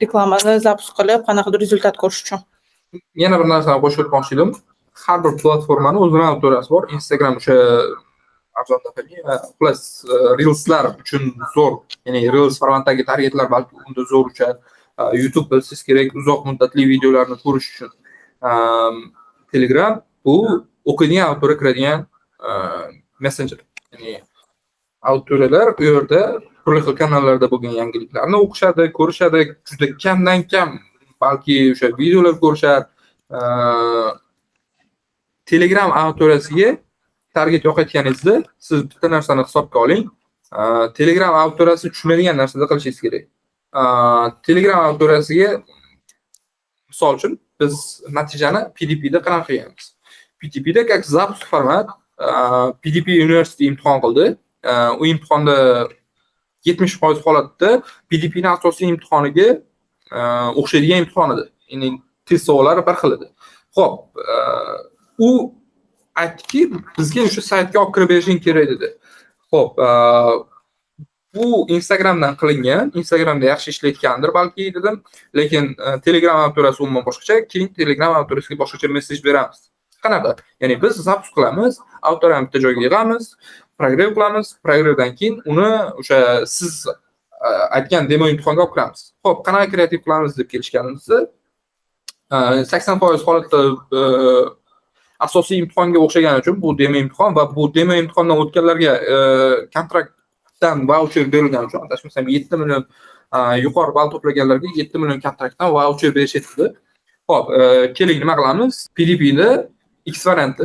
Reklamani zapus qilib qanaqadir rezultat ko'rish uchun. Yana bir narsani qo'shib o'tmoqchi edim. Har bir platformani o'zining auditoriyasi bor. Instagram o'sha arzonda va plus Reels'lar uchun zo'r, ya'ni Reels formatdagi targetlar balki unda zo'r uchar. YouTube bilsiz kerak uzoq muddatli videolarni ko'rish uchun. Telegram bu o'qiydigan auditoriya kiradigan messenger. Ya'ni auditoriyalar u yerda turli xil kanallarda bo'lgan yangiliklarni o'qishadi, ko'rishadi, juda kamdan kam balki o'sha videolar ko'rishar. Telegram auditoriyasiga target yoqayotganingizda siz bitta narsani hisobga oling. Telegram auditoriyasi tushunadigan narsada qilishingiz kerak. Telegram auditoriyasiga misol uchun biz natijani PDP da qanaqa qilganmiz? PDP da как запуск format PDP university imtihon qildi. U imtihonda 70% holatda PDP ning asosiy imtihoniga o'xshaydigan imtihon edi. Ya'ni test savollari bir xil edi. Xo'p, u aytdiki, bizga o'sha saytga olib kirib berishing kerak dedi. Xo'p, bu Instagramdan qilingan, Instagramda yaxshi ishlayotgandir balki dedim, lekin Telegram auditoriyasi umuman boshqacha, keyin Telegram auditoriyasiga boshqacha mesaj beramiz. Qanaqa? Ya'ni biz zapus qilamiz, auditoriyani bitta joyga yig'amiz, progrev qilamiz, progrevdan keyin uni o'sha siz aytgan demo imtihonga olib kiramiz. Xo'p, qanaqa kreativ qilamiz deb kelishganimizda 80% holatda asosiy imtihonga o'xshagani uchun bu demo imtihon va bu demo imtihondan o'tganlarga kontraktdan voucher berilgani uchun adashmasam 7 million yuqori ball to'plaganlarga 7 million kontraktdan voucher berishyapti. Xo'p, keling nima qilamiz? PDPda X varianti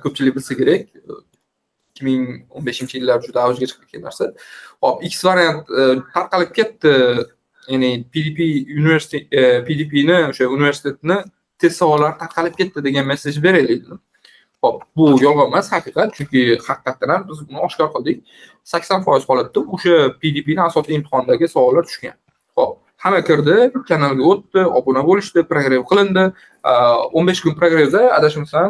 ko'pchilik bilsa kerak. 2015-yillar juda avjga chiqqan narsa. Xo'p, X variant tarqalib ketdi. Ya'ni PDPni o'sha universitetni test savollari tarqalib ketdi degan mesaj beraylik. Xo'p, bu yolg'on emas, haqiqat, chunki haqiqatan ham biz buni oshkor qildik. 80% holatda o'sha PDP ning asosiy imtihondagi savollar tushgan. Xo'p, hamma kirdi, kanalga o'tdi, obuna bo'lishdi, progrev qilindi. 15 kun progrevda adashmasam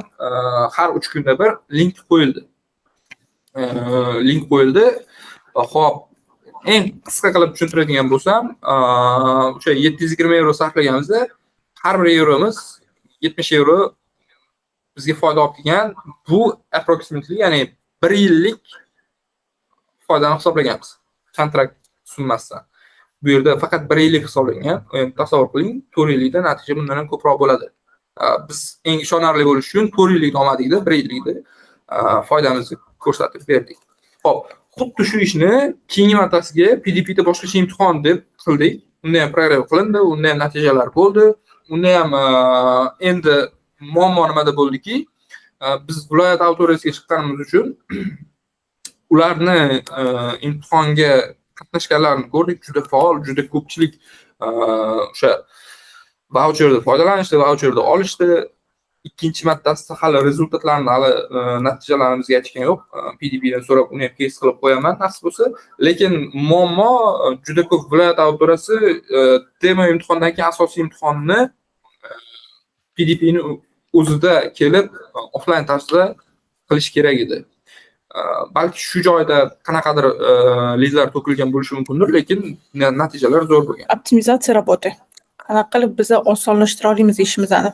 har 3 kunda bir link qo'yildi. Xo'p, eng qisqa qilib tushuntiradigan bo'lsam, o'sha 720 euro sarflaganimizda har bir euromiz 70 euro bizga foyda olib kelgan. Bu approximately, ya'ni 1 yillik foydani hisoblaganmiz. Kontrakt summasidan. Bu yerda faqat 1 yillik hisoblangan. Endi tasavvur qiling, 4 yillikda natija bundan ham ko'proq bo'ladi. Biz eng ishonarli bo'lish uchun 4 yillikni olmadikda, 1 yillikda foydamizni ko'rsatib berdik. Xo'p, xuddi shu ishni keyingi martasiga PDPda boshqacha imtihon deb qildik. Unda ham program qilindi, unda ham natijalar bo'ldi. Unda ham endi muammo nimada bo'ldiki, biz viloyat autorasiga chiqqanimiz uchun ularni imtihonga qatnashganlarni ko'rdik, juda faol, juda ko'pchilik o'sha voucherdan foydalanishdi, voucherni olishdi. Ikkinchi martasida hali rezultatlarni, hali natijalarimizga aytishgan yo'q. PDPdan so'rab uni ham test qilib qo'yaman nasib bo'lsa. Lekin muammo juda ko'p viloyat autorasi demo imtihondan keyin asosiy imtihonni PDPni o'zida kelib offline tarzda qilish kerak edi. Balki shu joyda qanaqadir lidlar to'kilgan bo'lishi mumkindir, lekin natijalar zo'r bo'lgan. Optimizatsiya работы. Qanaqa qilib biz osonlashtira olamiz ishimizni?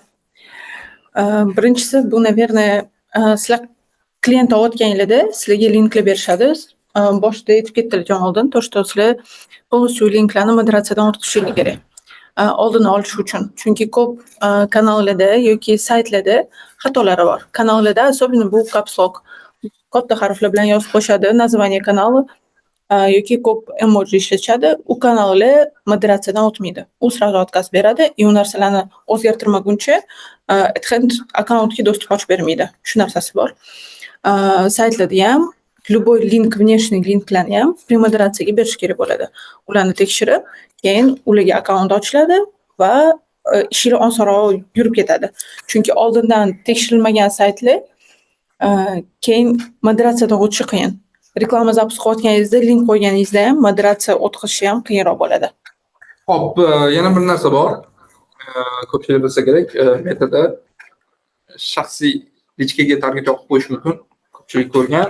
Birinchisi bu, наверное, sizlar klient olayotganinglarda sizlarga linklar berishadi. Boshida aytib ketdilar oldin, то что sizlar полностью linklarni moderatsiyadan o'tkazishingiz kerak. Oldini olish uchun. Chunki ko'p kanallarda yoki saytlarda xatolari bor. Kanallarda особенно bu caps lock katta harflar bilan yozib qo'yishadi, название kanali yoki ko'p emoji ishlatishadi. U kanallar moderatsiyadan o'tmaydi. U sразу отказ beradi, u narsalarni o'zgartirmaguncha Adhend akkauntga dostуп ochib bermaydi. Shu narsasi bor. Saytlarda ham любой link, внешний linklarni ham premoderatsiyaga berish kerak bo'ladi. Ularni tekshirib, keyin ularga akkaunt ochiladi va ishlar osonroq yurib ketadi. Chunki oldindan tekshirilmagan saytlar keyin moderatsiyadan o'tishi qiyin. Reklama zapis qilayotganingizda link qo'yganingizda ham moderatsiya o'tkazishi ham qiyinroq bo'ladi. Xo'p, yana bir narsa bor. Ko'pchilik bilsa kerak, metada shaxsiy lichkaga target yoqib qo'yish mumkin. Ko'pchilik ko'rgan,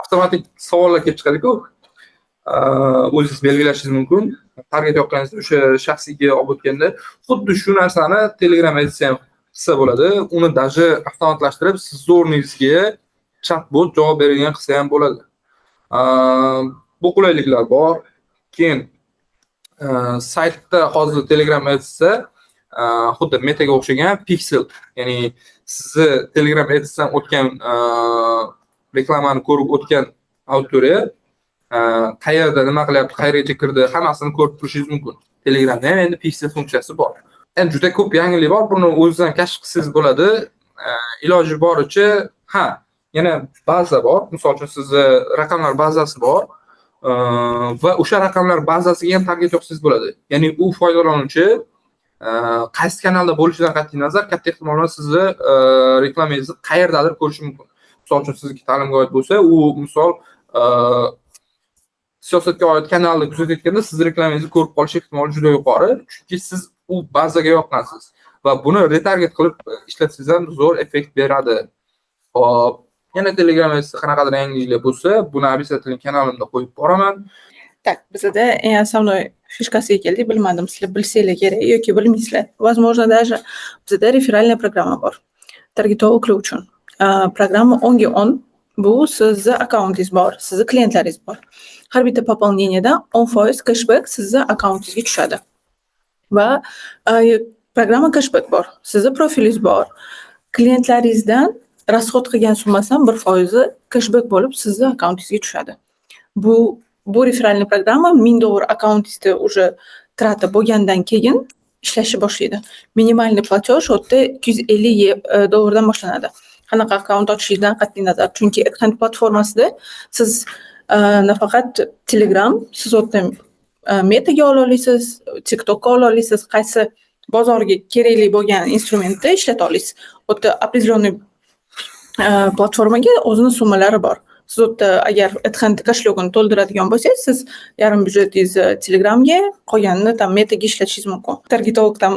avtomatik savollar kelib chiqadi-ku. O'zingiz belgilashingiz mumkin. Target yoqqaningizda o'sha shaxsiyga olib o'tganda xuddi shu narsani Telegram aytsa ham qilsa bo'ladi. Uni даже avtomatlashtirib siz o'rningizga chatbot javob beradigan qilsa ham bo'ladi. Bu qulayliklar bor. Keyin saytda hozir Telegram aytsa, xuddi Metaga o'xshagan Pixel, ya'ni sizni Telegram Ads'dan o'tgan reklamani ko'rib o'tgan auditoriya qayerda nima qilyapti, qayergacha kirdi, hammasini ko'rib turishingiz mumkin. Telegramda ham endi Pixel funksiyasi bor. Endi juda ko'p yangilik bor, buni o'zingizdan kashf qilsangiz bo'ladi. Iloji boricha, yana baza bor. Misol uchun sizni raqamlar bazasi bor. Va o'sha raqamlar bazasiga ham target yoqsangiz bo'ladi. Ya'ni u foydalanuvchi qaysi kanalda bo'lishidan qat'iy nazar katta ehtimol bilan sizni reklamangizni qayerdadir ko'rishi mumkin. Misol uchun sizniki ta'limga oid bo'lsa, u misol siyosatga oid kanalni kuzatayotganda siz reklamangizni ko'rib qolish ehtimoli juda yuqori, chunki siz u bazaga yoqqansiz va buni retarget qilib ishlatsangiz ham zo'r effekt beradi. Hop, yana Telegramda qanaqadir yangiliklar bo'lsa, buni обязательно kanalimda qo'yib boraman. Так, bizda eng основной fishkasiga keldik. Bilmadim, sizlar bilsanglar kerak yoki bilmaysizlar. Возможно, даже bizda referalniy programma bor. Targetovlar uchun. Programma 10 ga 10. Bu sizni akkauntingiz bor, sizni klientlaringiz bor. Har bitta пополнениyadan 10% cashback sizni akkauntingizga tushadi. Va programma cashback bor. Sizni profilingiz bor. Klientlaringizdan расход qilgan summasidan 1% cashback bo'lib sizni akkauntingizga tushadi. Bu referalniy programma $1000 akkauntingizda уже trata bo'lgandan keyin ishlashni boshlaydi. Minimalniy platoj o'tda $250 dan boshlanadi. Qanaqa akkaunt ochishingizdan qat'iy nazar. Chunki Adhend platformasida siz nafaqat Telegram, siz o'tda Metaga ola olasiz, TikTokga ola olasiz, qaysi bozorga kerakli bo'lgan instrumentni ishlata olasiz. O'tda определенный platformaga o'zining summalari bor. Siz o'tda agar Adhend kashlogini to'ldiradigan bo'lsangiz, siz yarim byudjetingizni Telegramga, qolganini tam Metaga ishlatishingiz mumkin. Targetovkdan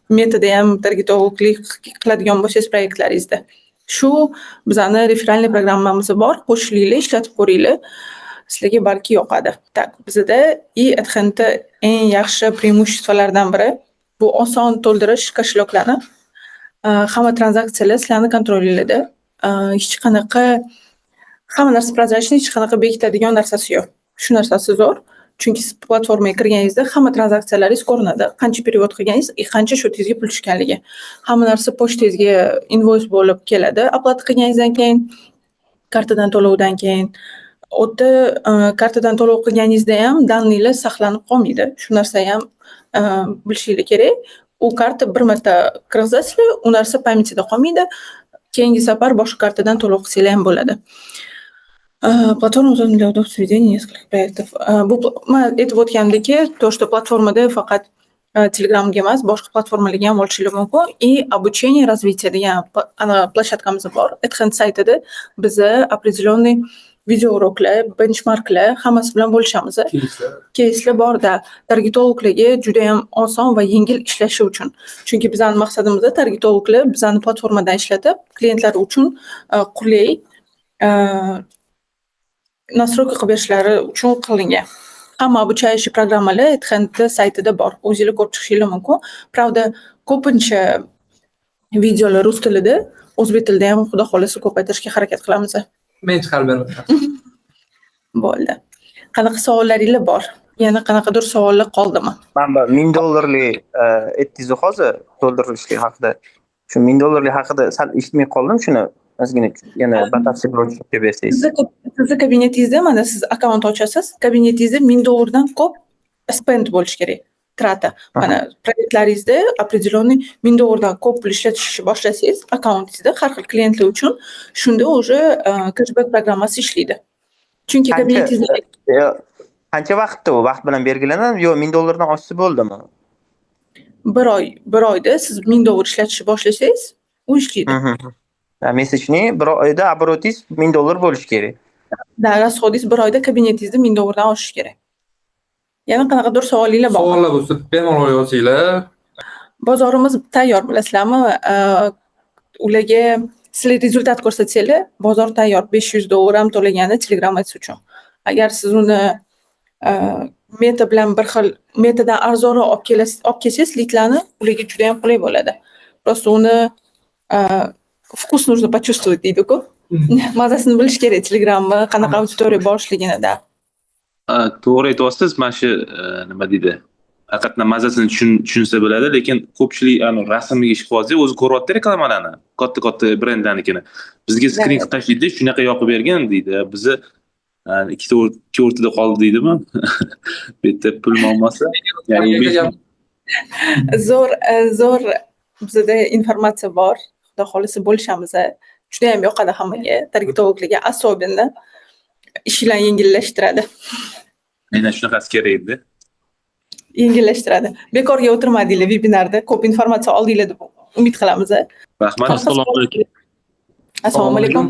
Metada ham targetovlik qiladigan bo'lsangiz proyektlaringizda. Shu bizning referalniy programmamiz bor. Qo'shilinglar, ishlatib ko'ringlar. sizlarga balki yoqadi. Так, bizda e-Adhentda eng yaxshi преимуществоларdan biri bu oson to'ldirish koshloklarni. Hamma tranzaksiyalar sizlarni kontrollinglarda. Hech qanaqa hamma narsa prozrachniy, hech qanaqa bekitadigan narsasi yo'q. Shu narsasi zo'r. Chunki siz platformaga kirganingizda hamma tranzaksiyalaringiz ko'rinadi. Qancha perevod qilganingiz, qancha shotingizga pul tushganligi. Hamma narsa pochtangizga invoice bo'lib keladi. Oplata qilganingizdan keyin, kartadan to'lovdan keyin, o'tda kartadan to'lov qilganingizda ham danlilar saqlanib qolmaydi. Shu narsa ham bilishinglar kerak. U karta bir marta kirgizasizlar, u narsa pamitida qolmaydi. Keyingi safar boshqa kartadan to'lov qilsanglar ham bo'ladi. Platforma для удобства ведения нескольких проектов. Bu men aytib o'tgandek, то, что platformada faqat Telegramga emas, boshqa platformalarga ham olishingiz mumkin. И обучение, развитие degan planshetkamiz bor. Adhent saytida biza определенный video uroklar, benchmarklar hammasi bilan bo'lishamiz. Keyslar borda. Targetologlarga juda ham oson va yengil ishlashi uchun. Chunki bizning maqsadimiz targetologlar bizning platformadan ishlatib, klientlar uchun qulay настройка qilib berishlari uchun qilingan. Hamma обучающий programmalar Adhent saytida bor. O'zingizlar ko'rib chiqishingiz mumkin. Pravda, ko'pincha videolar rus tilida, o'zbek tilida ham xudo xolasa ko'paytirishga harakat qilamiz. Men hech hal bermayman. Bo'ldi. Qanaqa savollaringiz bor? Yana qanaqadir savollar qoldimi? Mana $1000lik aytdingiz hozir to'ldirishlik haqida. Shu $1000lik haqida sal eshitmay qoldim shuni. Ozgina yana batafsil tushuntirib bersangiz. Sizni kabinetingizda mana siz akkaunt ochasiz. Kabinetingizda $1000 dan ko'p spend bo'lishi kerak. Trata. Mana proyektlaringizda определенный $1000 dan ko'p pul ishlatishni boshlasangiz, akkauntingizda har xil klientlar uchun shunda уже cashback programmasi ishlaydi. Chunki kabinetingizda qancha vaqtda u vaqt bilan belgilanadi yo $1000 dan oshsa bo'ldimi? Bir oyda siz $1000 ishlatishni boshlasangiz, u ishlaydi. Mesajni bir oyda обороtingiz $1000 bo'lishi kerak. Da, rasxodingiz bir oyda kabinetingizda $1000 dan oshishi kerak. Yana qanaqadir savolingiz bor? Savollar bo'lsa, bemalol yozinglar. Bozorimiz tayyor, bilasizlarmi? Ularga sizlar rezultat ko'rsatsanglar, bozor tayyor. $500 ham to'lagani Telegram Ads uchun. Agar siz uni Meta bilan bir xil Metadan arzonroq olib kelsangiz, lidlarni ularga juda ham qulay bo'ladi. Просто uni vkus нужно почувствовать deydi-ku. Mazasini bilish kerak Telegramni qanaqa auditoriya borishligini-da. To'g'ri aytyapsiz, mana shu nima deydi? Haqiqatan mazasini tushunsa bo'ladi, lekin ko'pchilik rasmga ishib qolsa, o'zi ko'ryapti reklamalarni, katta brendlarnikini. Bizga skrin qilib tashlaydi, shunaqa yoqib bergan deydi. Bizni ikki o'rtada qoldi deydimi? Bu yerda pul muammosi. Zo'r bizda informatsiya bor. Xudo xolisa bo'lishamiz. Juda ham yoqadi hammaga, targetologlarga особенно ishlarni yengillashtiradi. Menda shunaqasi kerak edi. Yengillashtiradi. Bekorga o'tirmadinglar vebinarda, ko'p informatsiya oldinglar deb umid qilamiz. Rahmat. Assalomu alaykum. Assalomu alaykum.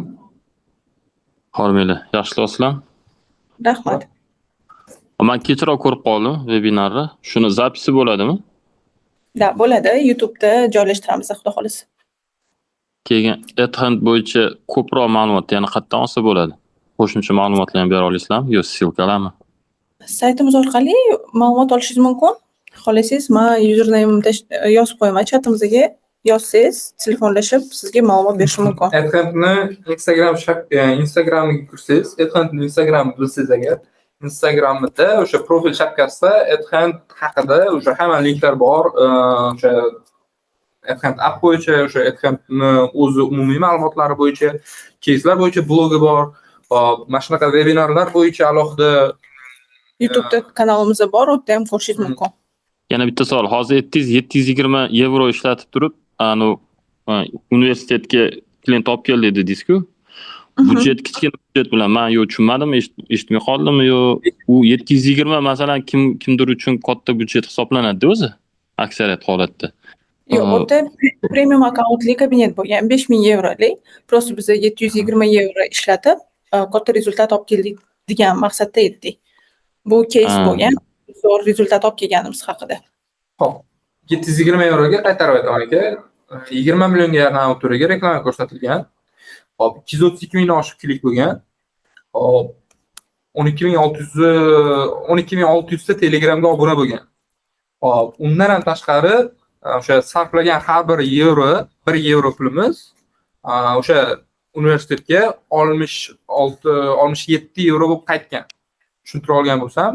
Hormaylar, yaxshilarsizlar? Rahmat. Men kechroq ko'rib qoldim vebinarni. Shuni zapisi bo'ladimi? Da, bo'ladi. YouTube'da joylashtiramiz, xudo xolisa. Keyin Adhent bo'yicha ko'proq ma'lumot yana qayerdan olsa bo'ladi? Qo'shimcha ma'lumotlarni bera olasizlarmi yo silkalarmi? Saytimiz orqali ma'lumot olishingiz mumkin. Xohlasangiz, men username yozib qo'yaman chatimizga. Yozsangiz, telefonlashib sizga ma'lumot berishim mumkin. Adhentni Instagramga kirsangiz, Adhentni Instagram bilsangiz agar, Instagramda o'sha profil shapkasida Adhent haqida o'sha hamma linklar bor. O'sha Adhent app bo'yicha, o'sha Adhentni o'zi umumiy ma'lumotlari bo'yicha, keyslar bo'yicha blogi bor. Mana shunaqa vebinarlar bo'yicha alohida YouTube'da kanalimiz bor, u yerda ham ko'rishingiz mumkin. Yana bitta savol. Hozir aytdingiz 720 euro ishlatib turib, universitetga klient olib keldi dedingiz-ku. Budjet kichkina budjet bilan men yo tushunmadim, eshitmay qoldimmi yo u 720 masalan kimdir uchun katta budjet hisoblanadi o'zi aksariyat holatda. Yo'q, u yerda premium akkauntli kabinet bo'lgan 5000 eurolik. Просто biz 720 euro ishlatib katta rezultat olib keldik degan maqsadda aytdik. Bu case bo'lgan, zo'r rezultat olib kelganimiz haqida. Xo'p, 720 euroga qaytarib aytaman aka. 20 millionga yaqin auditoriyaga reklama ko'rsatilgan. Hop, 232 mingdan oshiq klik bo'lgan. Hop, 12.600 ta Telegramga obuna bo'lgan. Hop, undan ham tashqari o'sha sarflagan har bir yevro, 1 yevro pulimiz o'sha universitetga 67 yevro bo'lib qaytgan. Tushuntira olgan bo'lsam,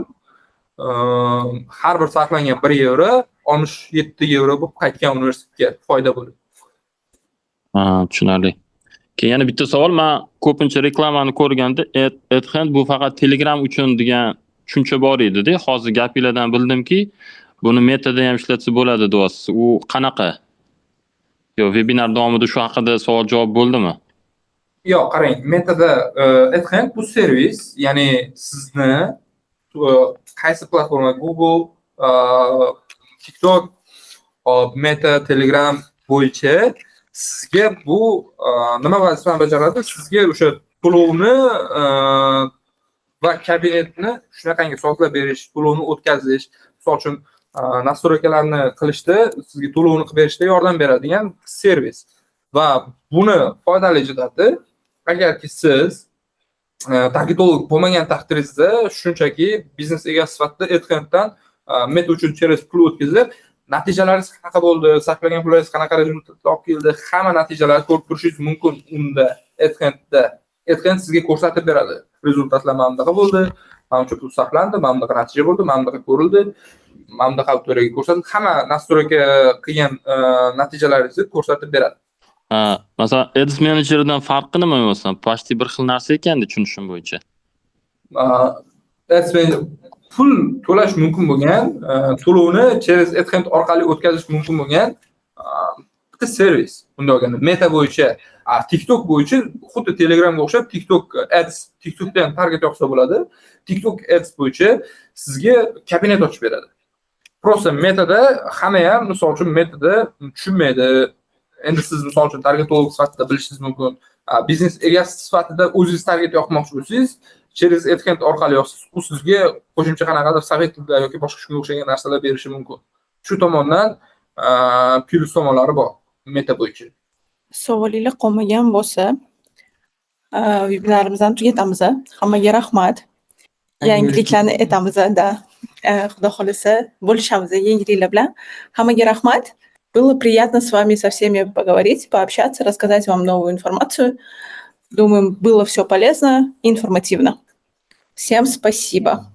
har bir sarflangan 1 yevro 67 yevro bo'lib qaytgan universitetga foyda bo'lib. Tushunarli. Keyin yana bitta savol, men ko'pincha reklamani ko'rganda AdHand bu faqat Telegram uchun degan tushuncha bor edi-da. Hozir gapingizdan bildimki, buni Meta'da ham ishlatsa bo'ladi deyapsiz. U qanaqa? Yo, webinar davomida shu haqida savol-javob bo'ldimi? Yo'q, qarang, Meta'da AdHand bu servis, ya'ni sizni qaysi platforma, Google, TikTok, Meta, Telegram bo'yicha sizga bu nima vazifani bajaradi? Sizga o'sha to'lovni va kabinetni shunaqangi soatlab berish, to'lovni o'tkazish, misol uchun nastroykalarni qilishda, sizga to'lovni qilib berishda yordam beradigan servis. Va buni foydali jihati, agarki siz targetolog bo'lmagan taqdiringizda shunchaki biznes egasi sifatida AdHanddan Meta uchun через pul o'tkazib, natijalaringiz qanaqa bo'ldi, sarflagan pulingiz qanaqa rezultatlar olib keldi, hamma natijalarni ko'rib turishingiz mumkin unda AdHandda. AdHand sizga ko'rsatib beradi. Rezultatlar mana bunaqa bo'ldi, mana buncha pul sarflandi, mana bunaqa natija bo'ldi, mana bunaqa ko'rildi, mana bunaqa auditoriyaga ko'rsatdi. Hamma nastroyka qilgan natijalaringizni ko'rsatib beradi. Masalan, Ads Manager'dan farqi nima bo'lsa, почти bir xil narsa ekan-da tushunishim bo'yicha. Ads Manager pul to'lash mumkin bo'lgan, to'lovni через AdHand orqali o'tkazish mumkin bo'lgan bitta servis. Bunday olganda Meta bo'yicha, TikTok bo'yicha xuddi Telegramga o'xshab TikTok Ads, TikTokda ham target yoqsa bo'ladi. TikTok Ads bo'yicha sizga kabinet ochib beradi. Просто Metada hamma ham misol uchun Metada tushunmaydi. Endi siz misol uchun targetolog sifatida bilishingiz mumkin. Biznes egasi sifatida o'zingiz target yoqmoqchi bo'lsangiz, через AdHand orqali yoqsiz, u sizga qo'shimcha qanaqadir sovetlar yoki boshqa shunga o'xshagan narsalar berishi mumkin. Shu tomondan plyus tomonlari bor Meta bo'yicha. Savolinglar qolmagan bo'lsa, webinarimizni tugatamiz. Hammaga rahmat. Yangiliklarni aytamiz-da. Xudo xolisa bo'lishamiz yangiliklar bilan. Hammaga rahmat. Было приятно с вами со всеми поговорить, пообщаться, рассказать вам новую информацию. Думаю, было все полезно и информативно. Всем спасибо.